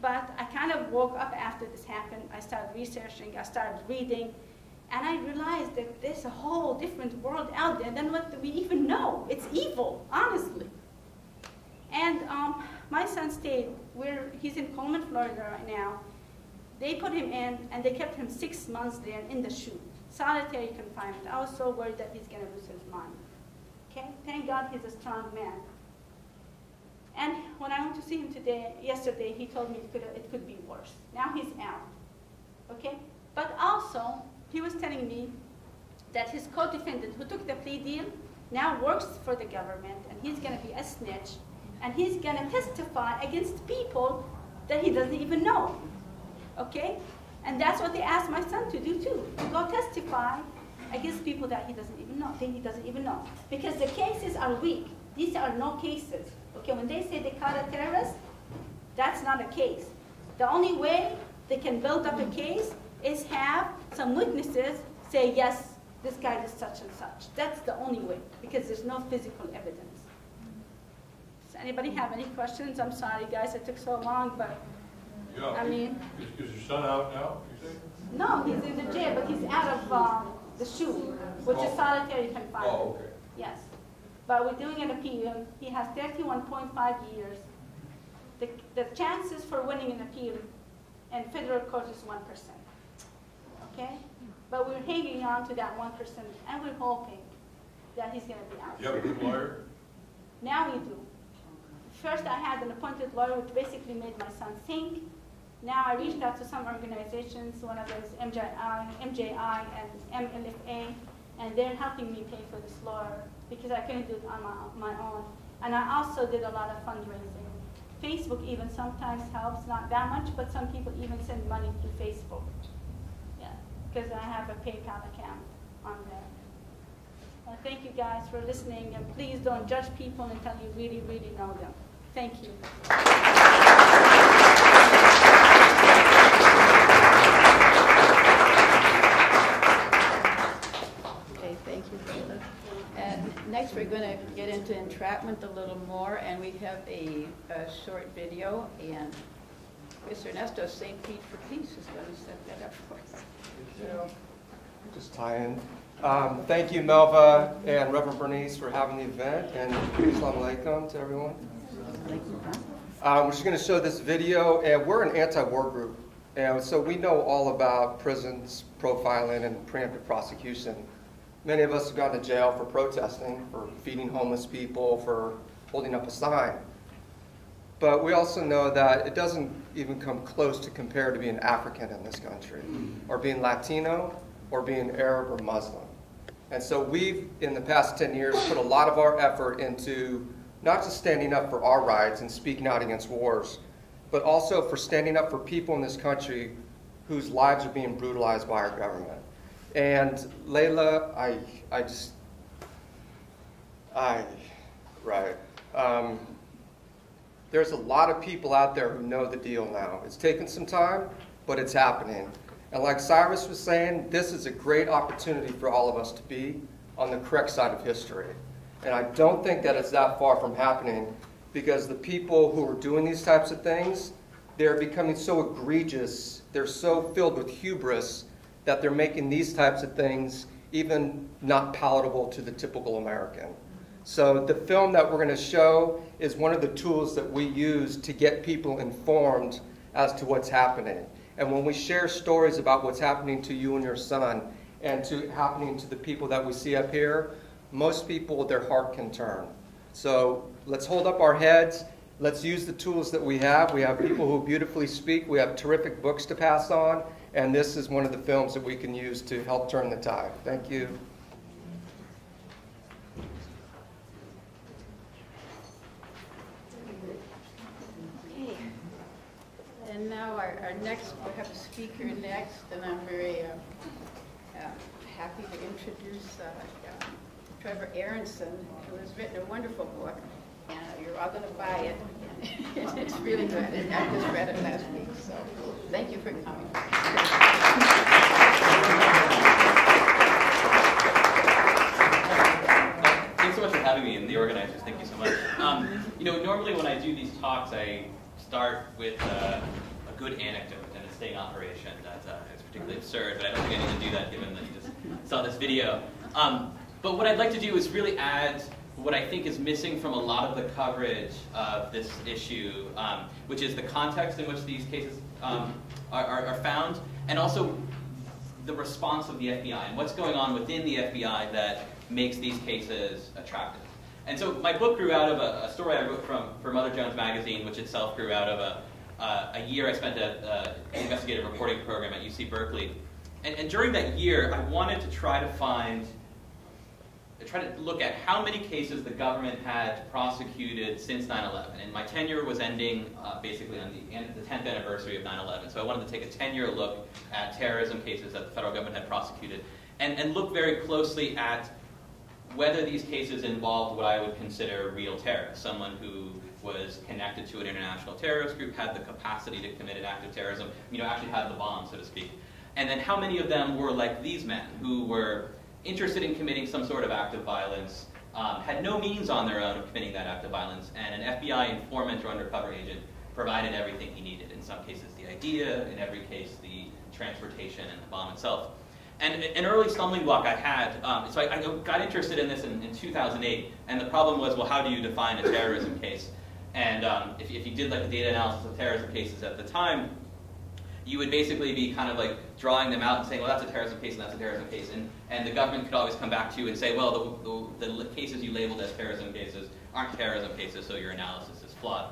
But I kind of woke up after this happened. I started researching, I started reading, and I realized that there's a whole different world out there than what we even know. It's evil, honestly. And my son stayed, he's in Coleman, Florida right now. They put him in, and they kept him 6 months there in the chute, solitary confinement. I was so worried that he's going to lose his mind. Okay? Thank God he's a strong man. And when I went to see him yesterday, he told me it could be worse. Now he's out, okay? But also, he was telling me that his co-defendant who took the plea deal now works for the government, and he's going to be a snitch, and he's going to testify against people that he doesn't even know, okay? And that's what they asked my son to do too, to go testify against people that he doesn't even know, because the cases are weak. These are no cases. Okay, when they say they caught a terrorist, that's not a case. The only way they can build up a case is have some witnesses say, yes, this guy did such and such. That's the only way, because there's no physical evidence. Does anybody have any questions? I'm sorry, guys, it took so long, but Yeah. I mean. Is your son out now, you say? No, he's in the jail, but he's out of the SHU, which is solitary confinement. Oh, okay. Yes. But we're doing an appeal. He has 31.5 years. The chances for winning an appeal in federal court is 1%. Okay? But we're hanging on to that 1%, and we're hoping that he's going to be out. You have a good lawyer? Now we do. First, I had an appointed lawyer, which basically made my son think. Now I reached out to some organizations, one of them is MJI and MLFA, and they're helping me pay for this lawyer because I couldn't do it on my own. And I also did a lot of fundraising. Facebook even sometimes helps, not that much, but some people even send money through Facebook. Yeah, because I have a PayPal account on there. Well, thank you guys for listening, and please don't judge people until you really, really know them. Thank you. Okay, thank you, Laila. And next we're going to get into entrapment a little more, and we have a short video, and Mr. Ernesto St. Pete for Peace is going to set that up for us. Just tie in. Thank you, Melva and Reverend Bernice, for having the event, and Assalamu alaikum to everyone. We're just going to show this video, and we're an anti-war group, and so we know all about prisons, profiling, and preemptive prosecution. Many of us have gone to jail for protesting, for feeding homeless people, for holding up a sign. But we also know that it doesn't even come close to compare to being African in this country, or being Latino, or being Arab or Muslim. And so we've, in the past 10 years, put a lot of our effort into not just standing up for our rights and speaking out against wars, but also for standing up for people in this country whose lives are being brutalized by our government. And Laila, there's a lot of people out there who know the deal now. It's taken some time, but it's happening. And like Cyrus was saying, this is a great opportunity for all of us to be on the correct side of history. And I don't think that it's that far from happening, because the people who are doing these types of things, they're becoming so egregious, they're so filled with hubris, that they're making these types of things even not palatable to the typical American. So the film that we're going to show is one of the tools that we use to get people informed as to what's happening. And when we share stories about what's happening to you and your son, and happening to the people that we see up here, most people, their heart can turn. So let's hold up our heads. Let's use the tools that we have. We have people who beautifully speak. We have terrific books to pass on. And this is one of the films that we can use to help turn the tide. Thank you. Okay. And now our next, we have a speaker next, and I'm very happy to introduce Trevor Aaronson, who has written a wonderful book, and you're all going to buy it. It's really good, and I just read it last week, so thank you for coming. Thanks so much for having me, and the organizers, thank you so much. Normally when I do these talks, I start with a good anecdote and a sting operation that is particularly absurd, but I don't think I need to do that given that you just saw this video. But what I'd like to do is really add what I think is missing from a lot of the coverage of this issue, which is the context in which these cases are found, and also the response of the FBI and what's going on within the FBI that makes these cases attractive. And so my book grew out of a story I wrote for Mother Jones magazine, which itself grew out of a year I spent at an investigative reporting program at UC Berkeley. And during that year, I wanted to try to look at how many cases the government had prosecuted since 9/11. And my tenure was ending basically on the 10th anniversary of 9/11. So I wanted to take a 10-year look at terrorism cases that the federal government had prosecuted and look very closely at whether these cases involved what I would consider real terrorists, someone who was connected to an international terrorist group, had the capacity to commit an act of terrorism, actually had the bomb, so to speak. And then how many of them were like these men, who were interested in committing some sort of act of violence, had no means on their own of committing that act of violence, and an FBI informant or undercover agent provided everything he needed. In some cases, the idea, in every case, the transportation and the bomb itself. And an early stumbling block I had, so I got interested in this in 2008, and the problem was, well, how do you define a terrorism case? And if you did like a data analysis of terrorism cases at the time, you would basically be kind of like drawing them out and saying, well, that's a terrorism case and that's a terrorism case. And the government could always come back to you and say, well, the cases you labeled as terrorism cases aren't terrorism cases, so your analysis is flawed.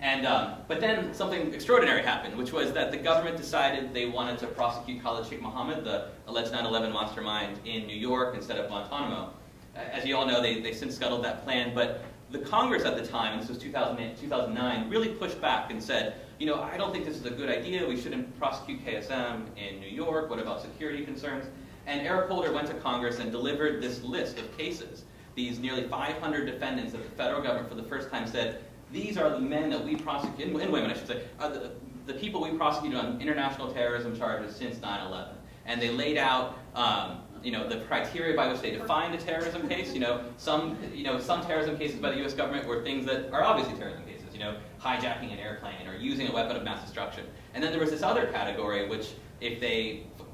And, but then something extraordinary happened, which was that the government decided they wanted to prosecute Khalid Sheikh Mohammed, the alleged 9/11 mastermind, in New York instead of Guantanamo. As you all know, they since scuttled that plan, but the Congress at the time, and this was 2008, 2009, really pushed back and said, you know, I don't think this is a good idea. We shouldn't prosecute KSM in New York. What about security concerns? And Eric Holder went to Congress and delivered this list of cases. These nearly 500 defendants that the federal government for the first time said, these are the men that we prosecute, and women I should say, are the people we prosecuted on international terrorism charges since 9/11. And they laid out you know, the criteria by which they defined a terrorism case. Some terrorism cases by the U.S. government were things that are obviously terrorism cases. Hijacking an airplane or using a weapon of mass destruction. And then there was this other category, which if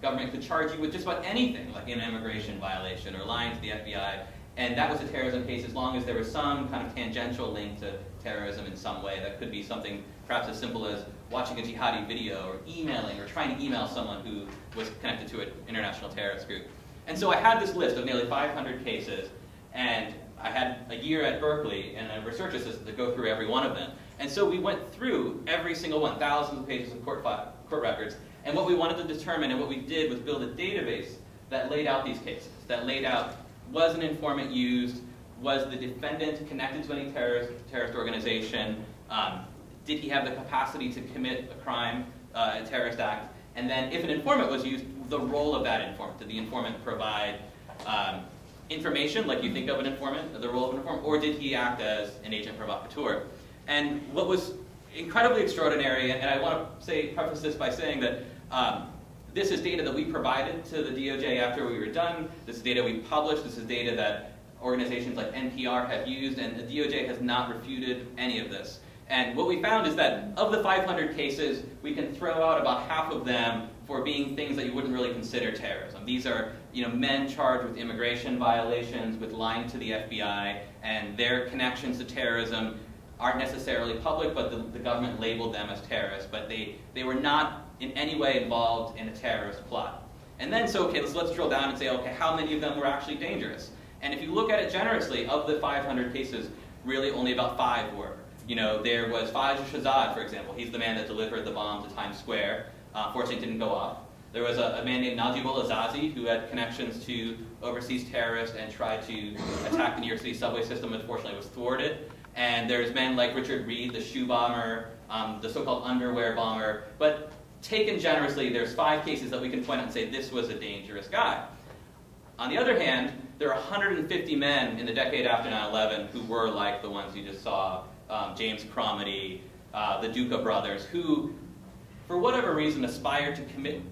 government could charge you with just about anything, like an immigration violation or lying to the FBI, and that was a terrorism case as long as there was some kind of tangential link to terrorism in some way. That could be something perhaps as simple as watching a jihadi video or emailing or trying to email someone who was connected to an international terrorist group. And so I had this list of nearly 500 cases, and I had a year at Berkeley and a research assistant to go through every one of them. And so we went through every single one, thousands of pages of court records, and what we wanted to determine and what we did was build a database that laid out these cases, that laid out, was an informant used, was the defendant connected to any terrorist organization, did he have the capacity to commit a crime, a terrorist act, and then if an informant was used, the role of that informant. Did the informant provide information, like you think of an informant, the role of an informant, or did he act as an agent provocateur? And what was incredibly extraordinary, and I want to preface this by saying that this is data that we provided to the DOJ after we were done. This is data we published. This is data that organizations like NPR have used, and the DOJ has not refuted any of this. And what we found is that of the 500 cases, we can throw out about half of them for being things that you wouldn't really consider terrorism. These are men charged with immigration violations, with lying to the FBI, and their connections to terrorism aren't necessarily public, but the government labeled them as terrorists, but they were not in any way involved in a terrorist plot. And then, let's drill down and say, okay, how many of them were actually dangerous? And if you look at it generously, of the 500 cases, really only about 5 were. There was Fajr Shahzad, for example. He's the man that delivered the bomb to Times Square. Fortunately, it didn't go off. There was a man named Najib al-Azazi who had connections to overseas terrorists and tried to attack the New York City subway system. Unfortunately, was thwarted. And there's men like Richard Reed, the shoe bomber, the so-called underwear bomber. But taken generously, there's 5 cases that we can point out and say this was a dangerous guy. On the other hand, there are 150 men in the decade after 9/11 who were like the ones you just saw, James Cromedy, the Duca brothers, who, for whatever reason, aspired to commit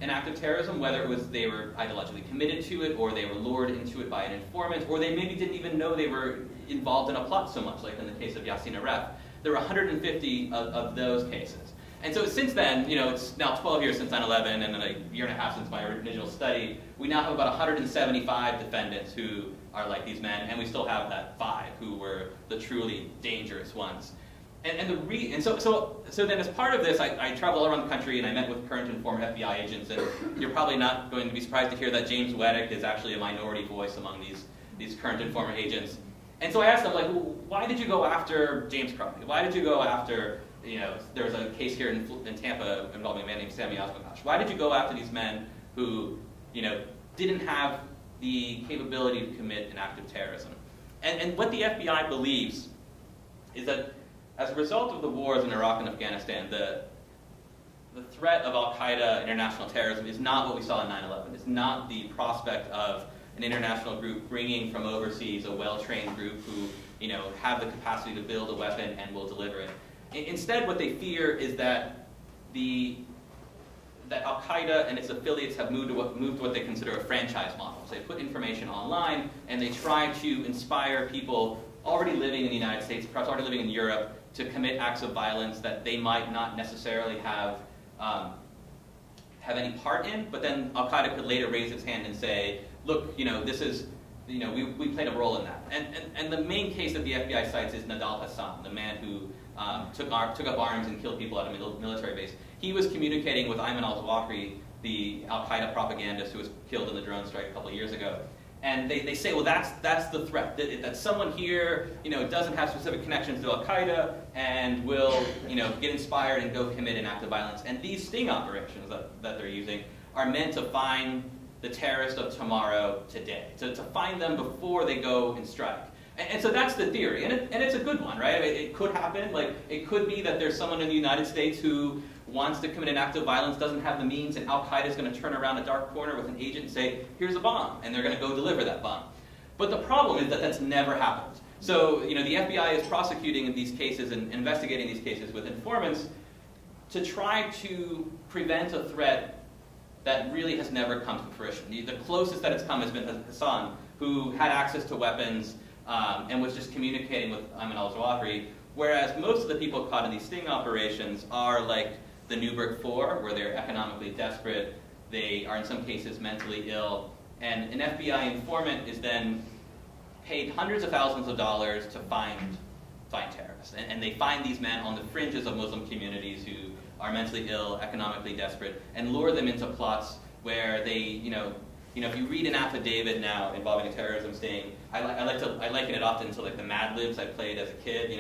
an act of terrorism, whether it was they were ideologically committed to it, or they were lured into it by an informant, or they maybe didn't even know they were involved in a plot so much, like in the case of Yassin Aref. There were 150 of those cases. And so since then, it's now 12 years since 9/11, and then a year and a half since my original study, we now have about 175 defendants who are like these men, and we still have that 5 who were the truly dangerous ones. So then as part of this, I traveled around the country and I met with current and former FBI agents, and you're probably not going to be surprised to hear that James Weddick is actually a minority voice among these current and former agents. And so I asked them, like, well, why did you go after James Cromedy? Why did you go after, there was a case here in Tampa involving a man named Sami Osmakash. Why did you go after these men who, didn't have the capability to commit an act of terrorism? And what the FBI believes is that as a result of the wars in Iraq and Afghanistan, the threat of al-Qaeda international terrorism is not what we saw in 9/11. It's not the prospect of an international group bringing from overseas a well-trained group who, have the capacity to build a weapon and will deliver it. Instead, what they fear is that the that Al-Qaeda and its affiliates have moved to what they consider a franchise model. So they put information online, and they try to inspire people already living in the United States, perhaps already living in Europe, to commit acts of violence that they might not necessarily have any part in, but then Al-Qaeda could later raise its hand and say, look, this is, we played a role in that. And the main case that the FBI cites is Nidal Hassan, the man who took up arms and killed people at a military base. He was communicating with Ayman al-Zawahiri, the Al-Qaeda propagandist who was killed in the drone strike a couple of years ago. And they say, well, that's the threat, that someone here, doesn't have specific connections to Al-Qaeda and will, get inspired and go commit an act of violence. And these sting operations that they're using are meant to find the terrorists of tomorrow today, to find them before they go and strike. And so that's the theory, and it's a good one, right? I mean, it could happen. Like, it could be that there's someone in the United States who wants to commit an act of violence, doesn't have the means, and Al-Qaeda is going to turn around a dark corner with an agent and say, here's a bomb, and they're going to go deliver that bomb. But the problem is that that's never happened. So, the FBI is prosecuting these cases and investigating these cases with informants to try to prevent a threat that really has never come to fruition. The closest that it's come has been Hassan, who had access to weapons and was just communicating with Ayman al-Zawahiri, whereas most of the people caught in these sting operations are like the Newburgh Four, where they're economically desperate, they are in some cases mentally ill, and an FBI informant is then paid hundreds of thousands of dollars to find terrorists. And they find these men on the fringes of Muslim communities who are mentally ill, economically desperate, and lure them into plots where they, if you read an affidavit now involving a terrorism sting, I liken it often to like the Mad Libs I played as a kid.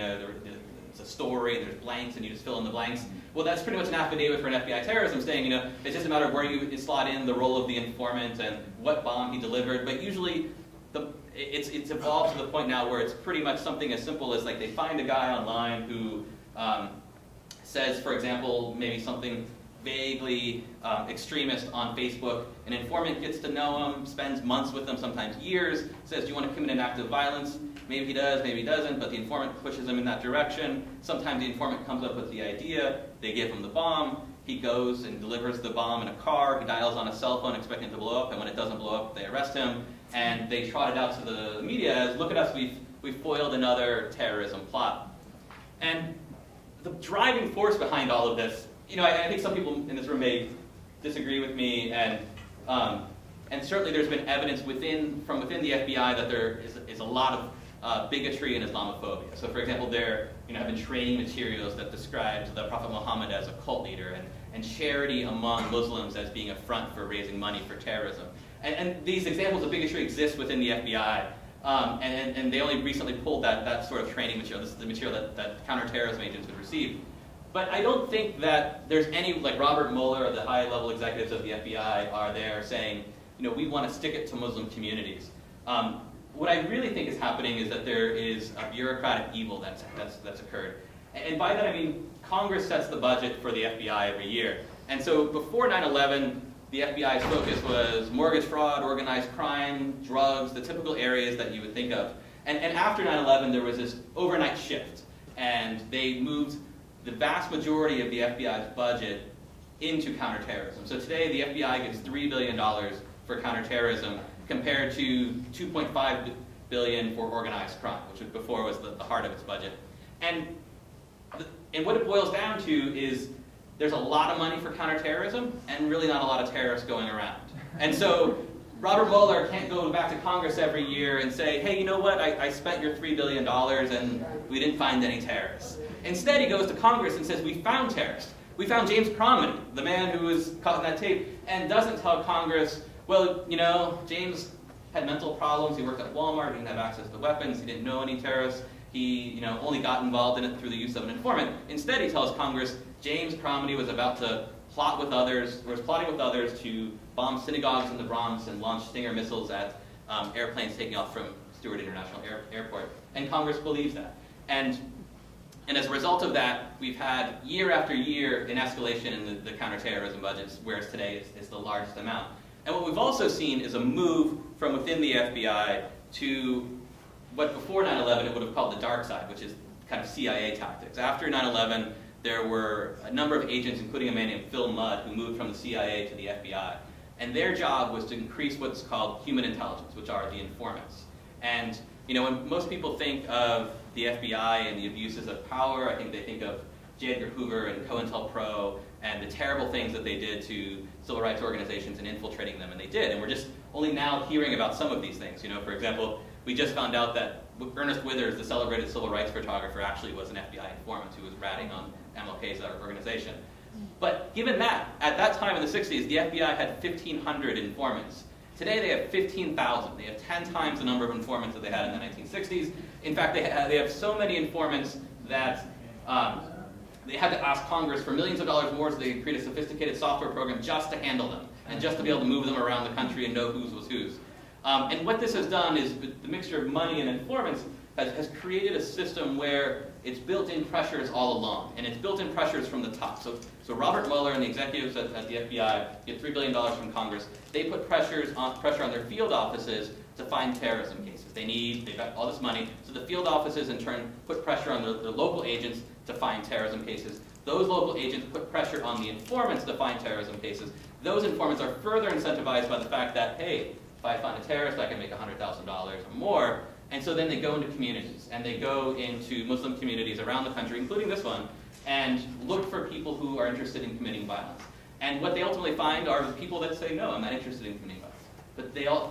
It's a story and there's blanks and you just fill in the blanks. Well, that's pretty much an affidavit for an FBI terrorism sting. It's just a matter of where you slot in the role of the informant and what bomb he delivered. But usually, it's evolved to the point now where it's pretty much something as simple as like they find a guy online who says, for example, maybe something vaguely extremist on Facebook. An informant gets to know him, spends months with him, sometimes years, says, do you want to commit an act of violence? Maybe he does, maybe he doesn't, but the informant pushes him in that direction. Sometimes the informant comes up with the idea, they give him the bomb, he goes and delivers the bomb in a car, he dials on a cell phone expecting it to blow up, and when it doesn't blow up, they arrest him, and they trot it out to the media as, look at us, we've foiled another terrorism plot. And the driving force behind all of this, I think some people in this room may disagree with me, and certainly there's been evidence from within the FBI that there is a lot of bigotry and Islamophobia. So, for example, there have been training materials that described the Prophet Muhammad as a cult leader, and charity among Muslims as being a front for raising money for terrorism. And these examples of bigotry exist within the FBI, and they only recently pulled that sort of training material. This is the material that counterterrorism agents would receive. But I don't think that there's any, like Robert Mueller or the high-level executives of the FBI are there saying, we want to stick it to Muslim communities. What I really think is happening is that there is a bureaucratic evil that's occurred. And by that I mean Congress sets the budget for the FBI every year. And so before 9/11, the FBI's focus was mortgage fraud, organized crime, drugs, the typical areas that you would think of. And after 9/11, there was this overnight shift, and they moved the vast majority of the FBI's budget into counterterrorism. So today, the FBI gets $3 billion for counterterrorism, compared to $2.5 billion for organized crime, which before was the heart of its budget. And what it boils down to is there's a lot of money for counterterrorism and really not a lot of terrorists going around. And so Robert Mueller can't go back to Congress every year and say, hey, you know what, I spent your $3 billion and we didn't find any terrorists. Instead, he goes to Congress and says, we found terrorists. We found James Cromedy, the man who was caught in that tape, and doesn't tell Congress, well, James had mental problems, he worked at Walmart, he didn't have access to weapons, he didn't know any terrorists, he only got involved in it through the use of an informant. Instead, he tells Congress, James Cromedy was about to plotting with others to bomb synagogues in the Bronx and launch Stinger missiles at airplanes taking off from Stewart International Airport. And Congress believes that. And as a result of that, we've had year after year an escalation in the counterterrorism budgets, whereas today it's the largest amount. And what we've also seen is a move from within the FBI to what before 9/11 it would have called the dark side, which is kind of CIA tactics. After 9/11, there were a number of agents, including a man named Phil Mudd, who moved from the CIA to the FBI. And their job was to increase what's called human intelligence, which are the informants. And when most people think of the FBI and the abuses of power, I think they think of J. Edgar Hoover and COINTELPRO and the terrible things that they did to civil rights organizations and infiltrating them, and they did. And we're just only now hearing about some of these things. For example, we just found out that Ernest Withers, the celebrated civil rights photographer, actually was an FBI informant who was ratting on MLK's organization. But given that, at that time in the 60s, the FBI had 1,500 informants. Today they have 15,000. They have 10 times the number of informants that they had in the 1960s. In fact, they have so many informants that they had to ask Congress for millions of dollars more so they could create a sophisticated software program just to handle them and just to be able to move them around the country and know whose was whose. And what this has done is the mixture of money and informants has created a system where it's built-in pressures all along, and it's built-in pressures from the top. So Robert Mueller and the executives at the FBI get $3 billion from Congress. They put pressure on their field offices to find terrorism cases. They've got all this money, so the field offices in turn put pressure on their local agents to find terrorism cases. Those local agents put pressure on the informants to find terrorism cases. Those informants are further incentivized by the fact that, hey, if I find a terrorist, I can make $100,000 or more. And so then they go into communities, and they go into Muslim communities around the country, including this one, and look for people who are interested in committing violence. And what they ultimately find are the people that say, no, I'm not interested in committing violence.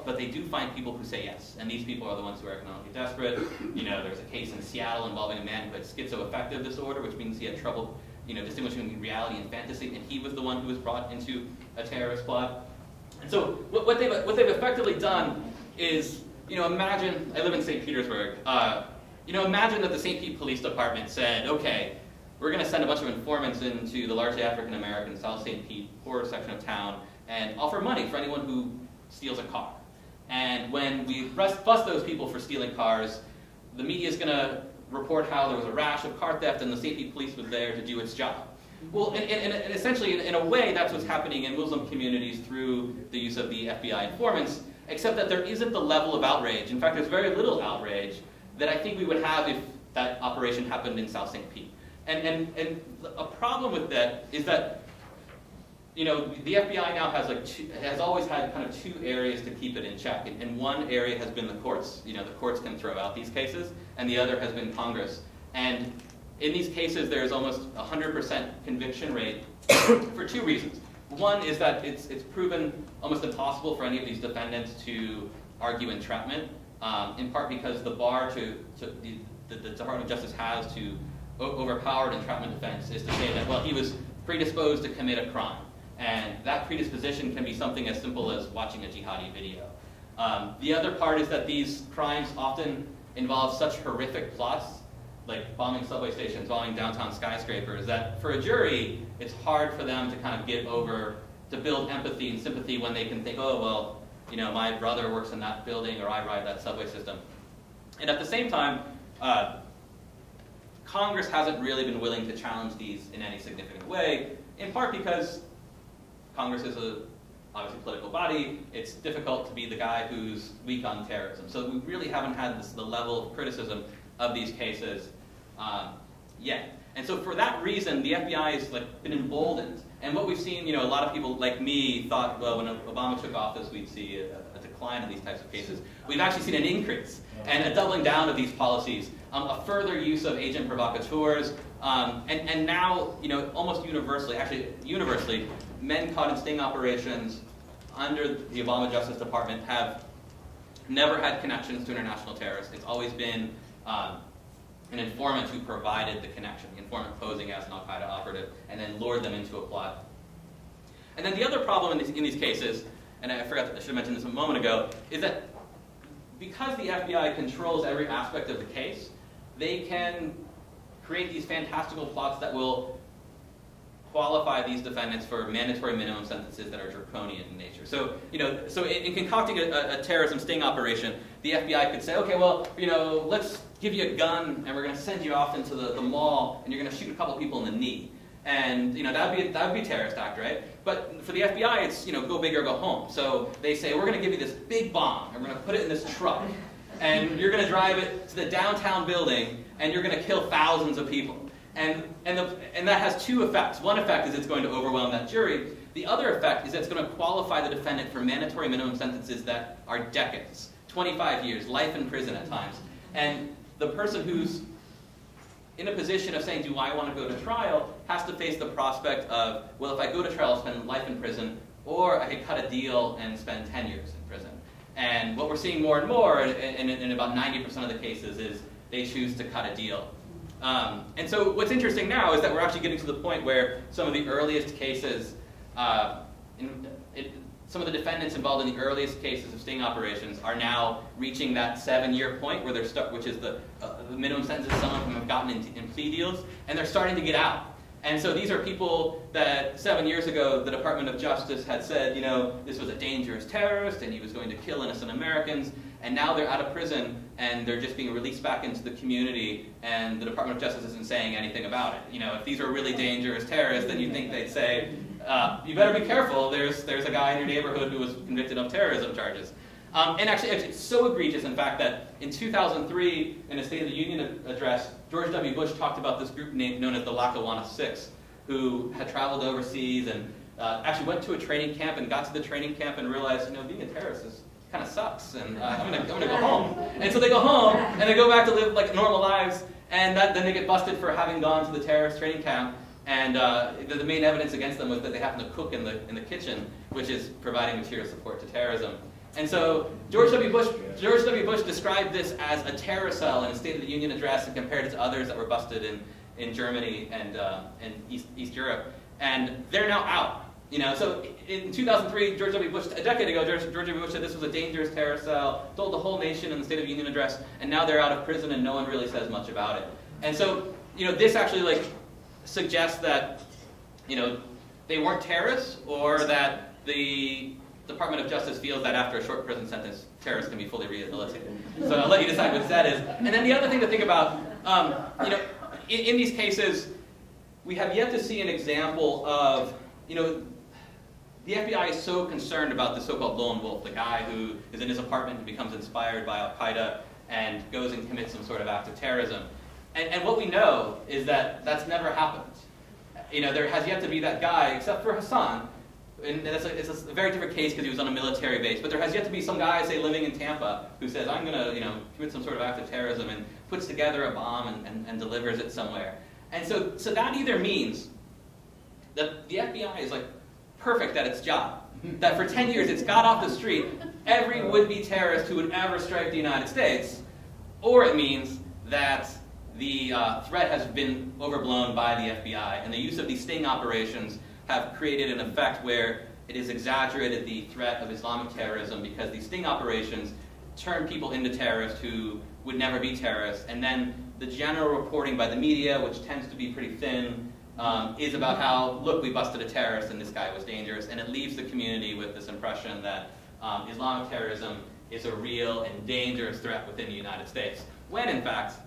But they do find people who say yes, and these people are the ones who are economically desperate. There's a case in Seattle involving a man who had schizoaffective disorder, which means he had trouble, distinguishing between reality and fantasy, and he was the one who was brought into a terrorist plot. And so what they've effectively done is, imagine, I live in St. Petersburg, imagine that the St. Pete Police Department said, okay, we're going to send a bunch of informants into the largely African-American South St. Pete, poorer section of town, and offer money for anyone who steals a car. And when we bust those people for stealing cars, the media is going to report how there was a rash of car theft and the St. Pete Police was there to do its job. Well, and essentially, in a way, that's what's happening in Muslim communities through the use of the FBI informants, except that there isn't the level of outrage. In fact, there's very little outrage that I think we would have if that operation happened in South St. Pete. And a problem with that is that, the FBI now has always had kind of two areas to keep it in check. And one area has been the courts. The courts can throw out these cases, and the other has been Congress. And in these cases, there's almost 100% conviction rate for two reasons. One is that it's proven almost impossible for any of these defendants to argue entrapment, in part because the bar the Department of Justice has to overpower an entrapment defense is to say that, well, he was predisposed to commit a crime. And that predisposition can be something as simple as watching a jihadi video. The other part is that these crimes often involve such horrific plots, like bombing subway stations, bombing downtown skyscrapers, that for a jury, it's hard for them to kind of get over, to build empathy and sympathy when they can think, oh, well, my brother works in that building, or I ride that subway system. And at the same time, Congress hasn't really been willing to challenge these in any significant way, in part because Congress is obviously political body. It's difficult to be the guy who's weak on terrorism. So we really haven't had the level of criticism of these cases yet. And so for that reason, the FBI has been emboldened. And what we've seen, a lot of people like me thought, well, when Obama took office, we'd see a decline in these types of cases. We've actually seen an increase and a doubling down of these policies, a further use of agent provocateurs, and now, almost universally, men caught in sting operations under the Obama Justice Department have never had connections to international terrorists. It's always been an informant who provided the connection, the informant posing as an al-Qaeda operative, and then lured them into a plot. And then the other problem in these cases, and I should have mentioned this a moment ago, is that because the FBI controls every aspect of the case, they can create these fantastical plots that will qualify these defendants for mandatory minimum sentences that are draconian in nature. So, in concocting a terrorism sting operation, the FBI could say, okay, well, let's give you a gun and we're going to send you off into the mall and you're going to shoot a couple people in the knee. And, that would be a terrorist act, right? But for the FBI, it's, go big or go home. So they say, we're going to give you this big bomb and we're going to put it in this truck and you're going to drive it to the downtown building and you're going to kill thousands of people. And that has two effects. One effect is it's going to overwhelm that jury. The other effect is that it's going to qualify the defendant for mandatory minimum sentences that are decades, 25 years, life in prison at times. And the person who's in a position of saying, do I want to go to trial, has to face the prospect of, well, if I go to trial, I'll spend life in prison, or I could cut a deal and spend 10 years in prison. And what we're seeing more and more, in about 90% of the cases, is they choose to cut a deal. And so what's interesting now is that we're actually getting to the point where some of the earliest cases, some of the defendants involved in the earliest cases of sting operations are now reaching that 7-year point where they're stuck, which is the minimum sentences some of them have gotten in plea deals, and they're starting to get out. And so these are people that 7 years ago the Department of Justice had said, you know, this was a dangerous terrorist and he was going to kill innocent Americans, and now they're out of prison and they're just being released back into the community, and the Department of Justice isn't saying anything about it. You know, if these are really dangerous terrorists, then you'd think they'd say, you better be careful, there's a guy in your neighborhood who was convicted of terrorism charges. And actually, it's so egregious, in fact, that in 2003, in a State of the Union address, George W. Bush talked about this group known as the Lackawanna Six, who had traveled overseas and actually went to a training camp and got to the training camp and realized, you know, being a terrorist kind of sucks, and I'm gonna go home. And so they go home and they go back to live like normal lives, and then they get busted for having gone to the terrorist training camp. And the main evidence against them was that they happened to cook in the kitchen, which is providing material support to terrorism. And so George W. Bush described this as a terror cell in a State of the Union address and compared it to others that were busted in Germany and East Europe. And they're now out. You know, so in 2003, George W. Bush, a decade ago, George W. Bush said this was a dangerous terror cell, told the whole nation in the State of the Union address, and now they're out of prison and no one really says much about it. And so, you know, this actually suggests that, you know, they weren't terrorists, or that the Department of Justice feels that after a short prison sentence, terrorists can be fully rehabilitated. So I'll let you decide which that is. And then the other thing to think about, you know, in these cases, we have yet to see an example of, you know, the FBI is so concerned about the so-called lone wolf, the guy who is in his apartment and becomes inspired by Al-Qaeda and goes and commits some sort of act of terrorism. And what we know is that that's never happened. You know, there has yet to be that guy, except for Hassan, and it's a very different case because he was on a military base, but there has yet to be some guy, say, living in Tampa, who says, I'm going to, you know, commit some sort of act of terrorism, and puts together a bomb and delivers it somewhere. And so that either means that the FBI is perfect at its job, that for 10 years it's got off the street every would-be terrorist who would ever strike the United States, or it means that the threat has been overblown by the FBI, and the use of these sting operations have created an effect where it has exaggerated the threat of Islamic terrorism, because these sting operations turn people into terrorists who would never be terrorists, and then the general reporting by the media, which tends to be pretty thin, is about how, look, we busted a terrorist and this guy was dangerous, and it leaves the community with this impression that Islamic terrorism is a real and dangerous threat within the United States, when in fact,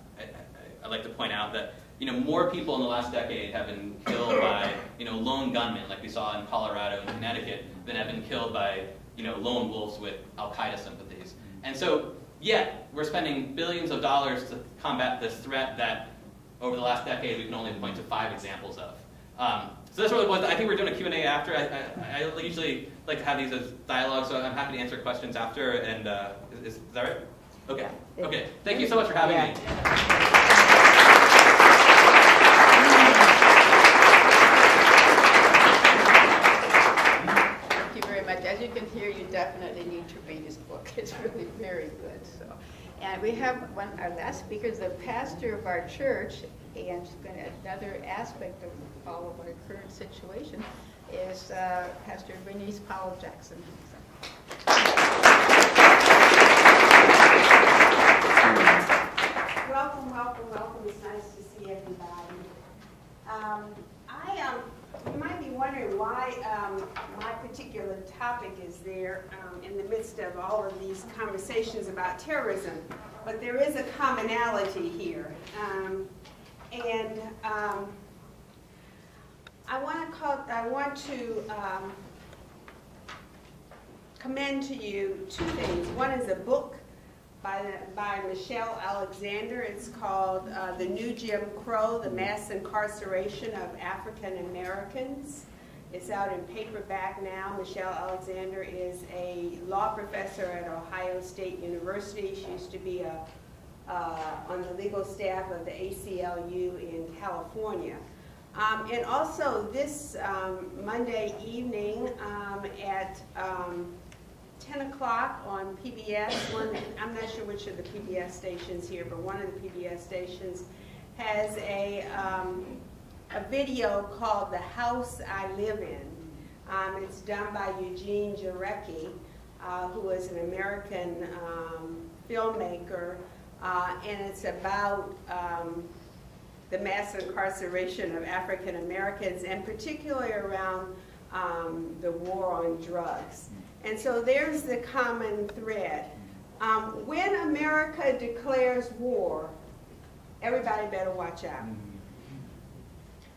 I'd like to point out that, you know, more people in the last decade have been killed by, you know, lone gunmen, like we saw in Colorado and Connecticut, than have been killed by, you know, lone wolves with Al-Qaeda sympathies. And so, yet, we're spending billions of dollars to combat this threat that, over the last decade, we can only point to 5 examples of. So that's really what I think we're doing a Q&A after. I usually like to have these as dialogue, so I'm happy to answer questions after. And is that right? Okay. Okay. Thank you so much for having me. Thank you very much. As you can hear, you definitely need to read this book. It's really very good. So, and we have our last speaker is the pastor of our church, and another aspect of all of our current situation is Pastor Bernice Powell Jackson. Welcome, welcome, welcome. It's nice to see everybody. You might be wondering why my particular topic is there in the midst of all of these conversations about terrorism, but there is a commonality here. I want to commend to you 2 things. One is a book by Michelle Alexander. It's called The New Jim Crow, The Mass Incarceration of African Americans. It's out in paperback now. Michelle Alexander is a law professor at Ohio State University. She used to be on the legal staff of the ACLU in California. And also this Monday evening at 10 o'clock on PBS, I'm not sure which of the PBS stations here, but one of the PBS stations has a video called The House I Live In. It's done by Eugene Jarecki, who is an American filmmaker, and it's about the mass incarceration of African Americans, and particularly around the war on drugs. And so there's the common thread. When America declares war, everybody better watch out.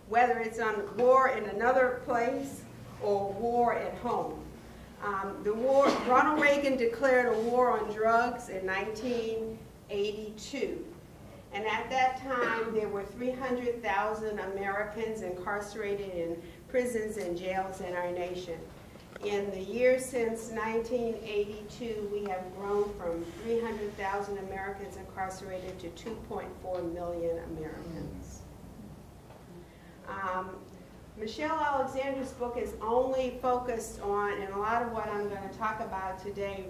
Whether it's on war in another place or war at home. Ronald Reagan declared a war on drugs in 1982. And at that time, there were 300,000 Americans incarcerated in prisons and jails in our nation. In the years since 1982, we have grown from 300,000 Americans incarcerated to 2.4 million Americans. Michelle Alexander's book is only focused on, and a lot of what I'm going to talk about today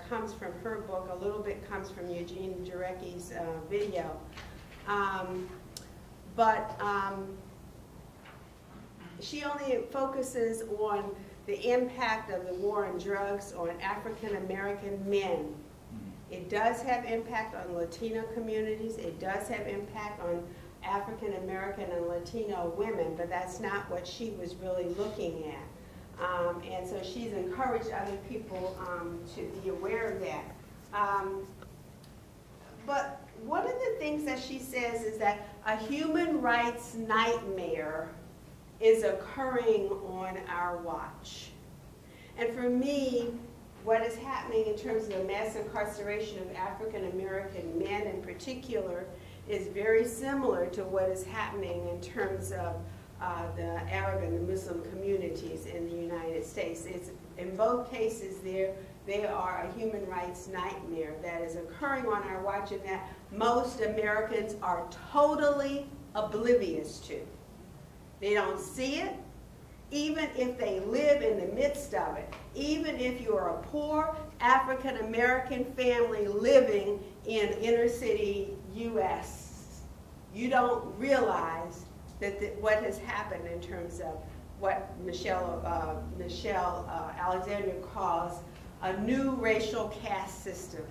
comes from her book. A little bit comes from Eugene Jarecki's video. She only focuses on the impact of the war on drugs on African American men. It does have impact on Latino communities. It does have impact on African American and Latino women, but that's not what she was really looking at. And so she's encouraged other people to be aware of that. But one of the things that she says is that a human rights nightmare is occurring on our watch. And for me, what is happening in terms of the mass incarceration of African American men in particular is very similar to what is happening in terms of the Arab and the Muslim communities in the United States. In both cases, they are a human rights nightmare that is occurring on our watch and that most Americans are totally oblivious to. They don't see it, even if they live in the midst of it. Even if you are a poor African American family living in inner city U.S., you don't realize that what has happened in terms of what Michelle Alexander calls a new racial caste system.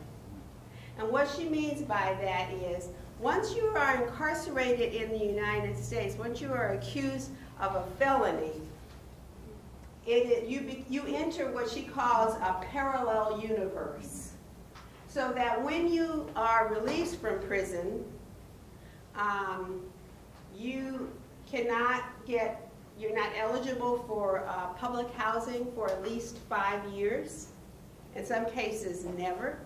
And what she means by that is, once you are incarcerated in the United States, once you are accused of a felony, you enter what she calls a parallel universe. So that when you are released from prison, you're not eligible for public housing for at least 5 years. In some cases, never.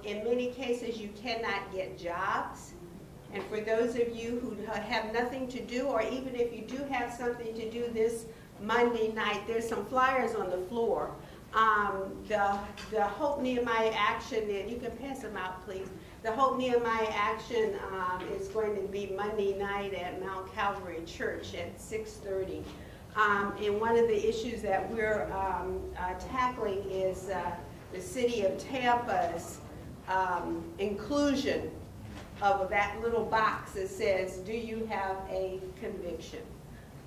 In many cases, you cannot get jobs. And for those of you who have nothing to do, or even if you do have something to do this Monday night, there's some flyers on the floor. The Hope Nehemiah Action, and you can pass them out, please. The Hope Nehemiah Action is going to be Monday night at Mount Calvary Church at 6:30. And one of the issues that we're tackling is the city of Tampa's inclusion of that little box that says, do you have a conviction?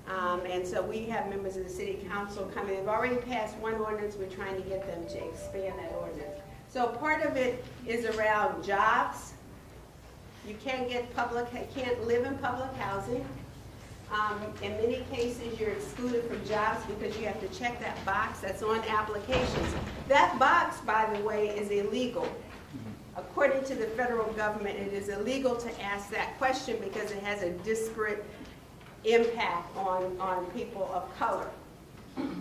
And so we have members of the city council coming. They've already passed one ordinance. We're trying to get them to expand that ordinance. So part of it is around jobs. You can't live in public housing. In many cases, you're excluded from jobs because you have to check that box that's on applications. That box, by the way, is illegal. According to the federal government, it is illegal to ask that question because it has a disparate impact on people of color.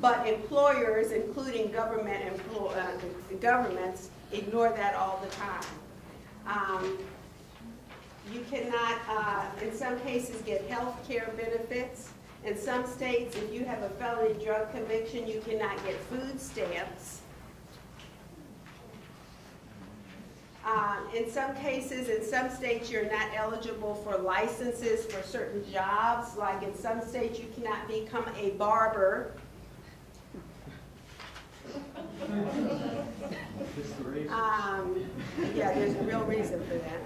But employers, including governments, ignore that all the time. You cannot, in some cases, get health care benefits. In some states, if you have a felony drug conviction, you cannot get food stamps. In some cases, in some states, you're not eligible for licenses for certain jobs. Like in some states, you cannot become a barber. Yeah, there's a real reason for that.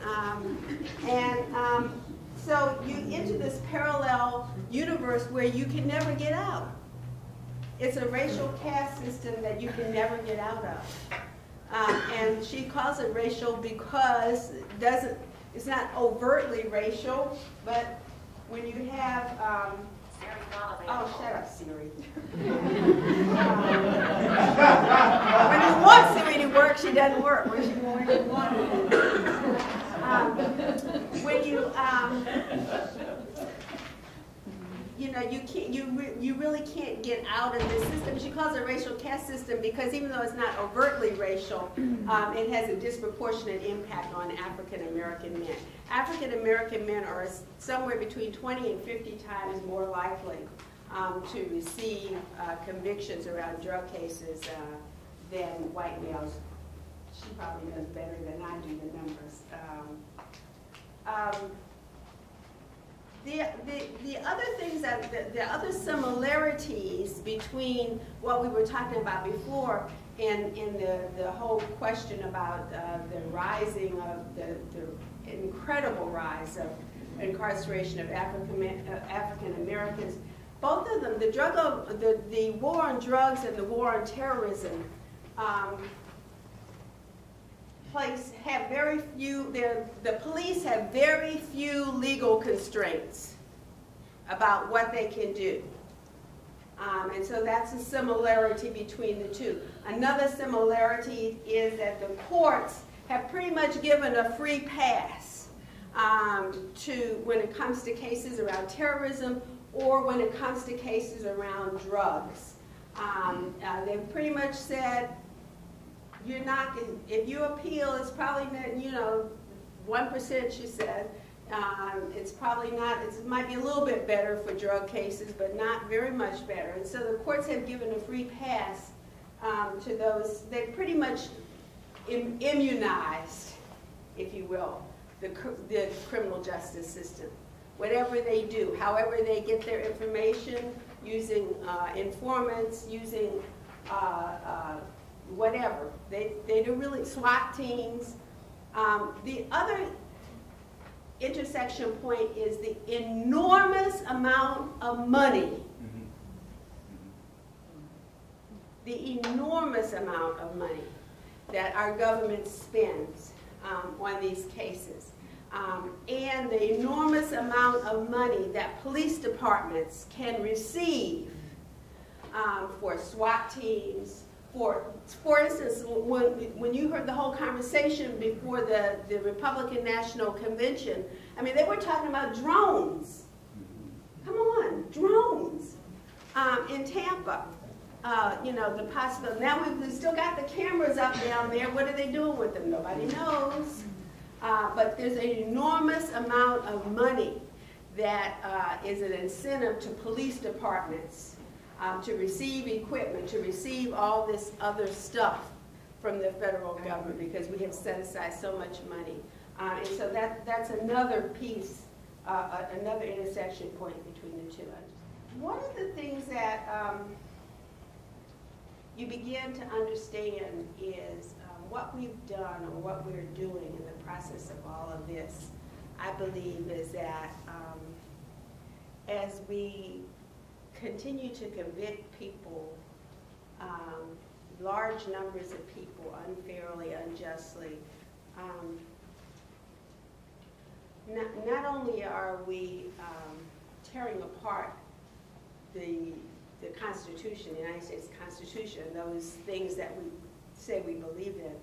So you enter this parallel universe where you can never get out. It's a racial caste system that you can never get out of. And she calls it racial because it's not overtly racial, but when you have, oh, shut up, Siri. When you want Siri to work, she doesn't work. When you want her when you know, you really can't get out of this system. She calls it a racial caste system because even though it's not overtly racial, it has a disproportionate impact on African American men. African American men are somewhere between 20 and 50 times more likely to receive convictions around drug cases than white males. She probably does better than I do the numbers. The other things the other similarities between what we were talking about before and the whole question about the rising of the incredible rise of incarceration of African Americans, both of them, the war on drugs and the war on terrorism, have very few, the police have very few legal constraints about what they can do. And so that's a similarity between the two. Another similarity is that the courts have pretty much given a free pass when it comes to cases around terrorism or when it comes to cases around drugs. They've pretty much said, you're not, if you appeal, it's probably not, you know, 1%, she said. It's probably not, it might be a little bit better for drug cases, but not very much better. And so the courts have given a free pass to those, they pretty much immunized, if you will, the criminal justice system. Whatever they do, however they get their information, using informants, using whatever. They do really SWAT teams. The other intersection point is the enormous amount of money. The enormous amount of money that our government spends on these cases. And the enormous amount of money that police departments can receive for SWAT teams. For instance, when you heard the whole conversation before the Republican National Convention, I mean, they were talking about drones. Come on, drones in Tampa. You know, the possibility. Now we've still got the cameras up down there. What are they doing with them? Nobody knows. But there's an enormous amount of money that is an incentive to police departments to receive equipment, to receive all this other stuff from the federal government because we have set aside so much money. And so that's another piece, another intersection point between the two. One of the things that you begin to understand is what we've done or what we're doing in the process of all of this, I believe, is that as we continue to convict people, large numbers of people unfairly, unjustly, not only are we tearing apart the Constitution, the United States Constitution, those things that we say we believe in,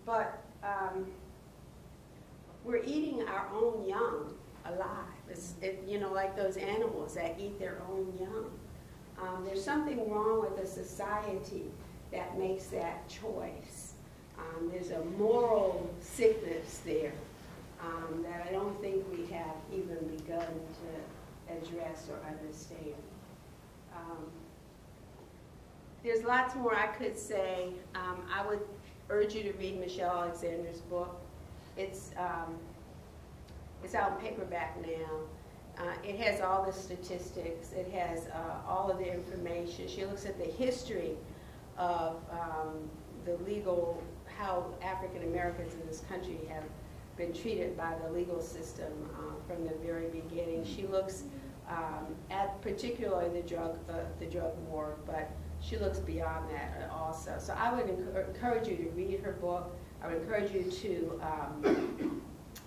but we're eating our own young alive. You know, like those animals that eat their own young. There's something wrong with a society that makes that choice. There's a moral sickness there that I don't think we have even begun to address or understand. There's lots more I could say. I would urge you to read Michelle Alexander's book. It's out in paperback now. It has all the statistics. It has all of the information. She looks at the history of the legal, how African Americans in this country have been treated by the legal system from the very beginning. She looks at particularly the drug war, but she looks beyond that also. So I would encourage you to read her book. I would encourage you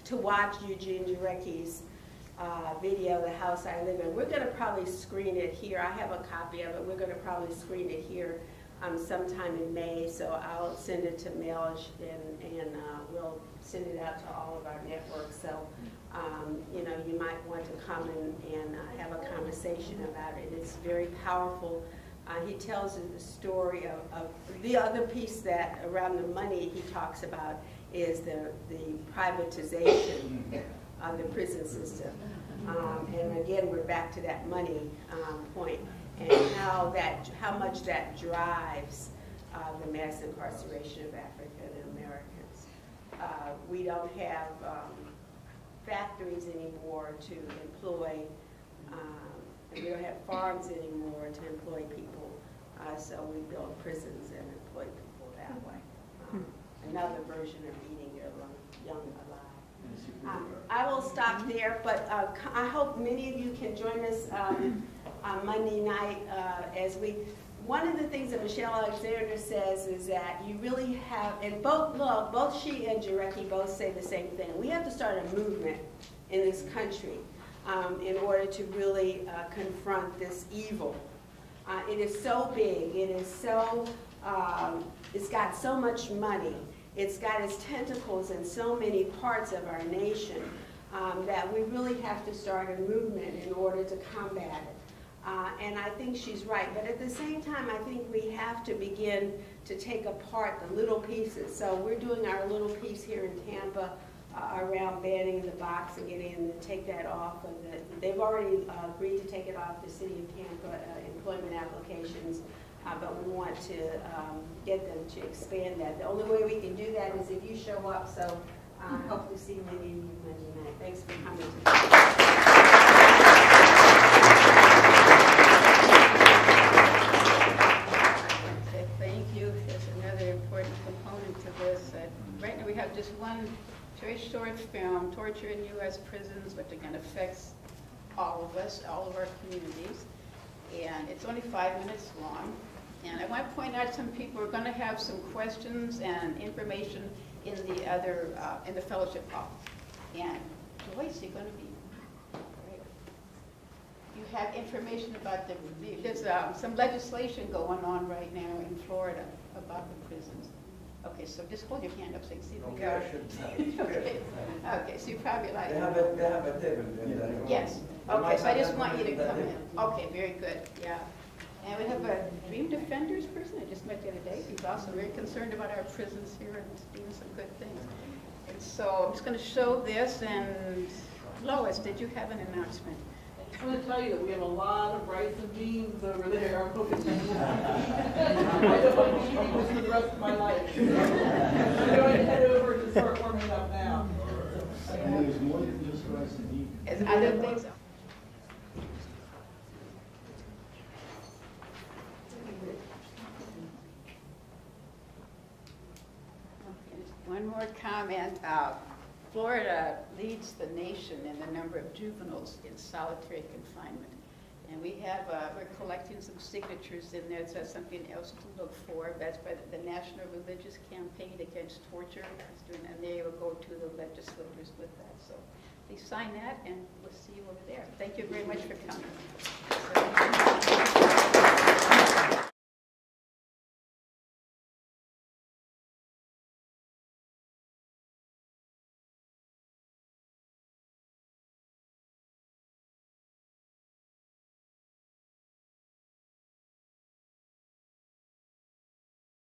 to watch Eugene Jarecki's video, The House I Live In. We're going to probably screen it here. I have a copy of it. We're going to probably screen it here sometime in May, so I'll send it to Melish and we'll send it out to all of our networks. So, you know, you might want to come and have a conversation about it. It's very powerful. He tells the story of the other piece that around the money he talks about is the privatization of the prison system. And again, we're back to that money point and how much that drives the mass incarceration of African Americans. We don't have factories anymore to employ, and we don't have farms anymore to employ people. So we build prisons and employ people that way. Another version of eating your young alive. I will stop there, but I hope many of you can join us on Monday night as one of the things that Michelle Alexander says is that you really have, and both she and Jarecki both say the same thing. We have to start a movement in this country in order to really confront this evil. It is so big. It is so. It's got so much money. It's got its tentacles in so many parts of our nation that we really have to start a movement in order to combat it. And I think she's right. But at the same time, I think we have to begin to take apart the little pieces. So we're doing our little piece here in Tampa around banning the box and getting them to take that off of the, they've already agreed to take it off the city of Tampa employment applications, but we want to get them to expand that. The only way we can do that is if you show up, so I hope to see many of you Monday night. Thanks for coming today. Thank you. There's another important component to this. Right now we have just one very short film, Torture in U.S. Prisons, which again affects all of us, all of our communities. And it's only 5 minutes long. And I want to point out some people are going to have some questions and information in the other, in the fellowship hall. And Joyce, you're going to be, right? You have information about there's some legislation going on right now in Florida about the prisons. Okay, so just hold your hand up so you can see the Okay, I should. Okay. Okay, so you probably like They have a table. Yes. Okay, so I just want you to come in. Okay, very good. Yeah. And we have a Dream Defenders person I just met the other day. He's also very concerned about our prisons here and doing some good things. And so I'm just going to show this. And Lois, did you have an announcement? I want to tell you that we have a lot of rights and beans over there. I'm hoping I don't want to be eating this for the rest of my life. I'm going to head over to start warming up now. There's more than just rice and beans. I don't think so. One more comment. Florida leads the nation in the number of juveniles in solitary confinement. And we have, we're collecting some signatures in there, so that's something else to look for. That's by the National Religious Campaign Against Torture. And they will go to the legislators with that. So please sign that, and we'll see you over there. Thank you very much for coming.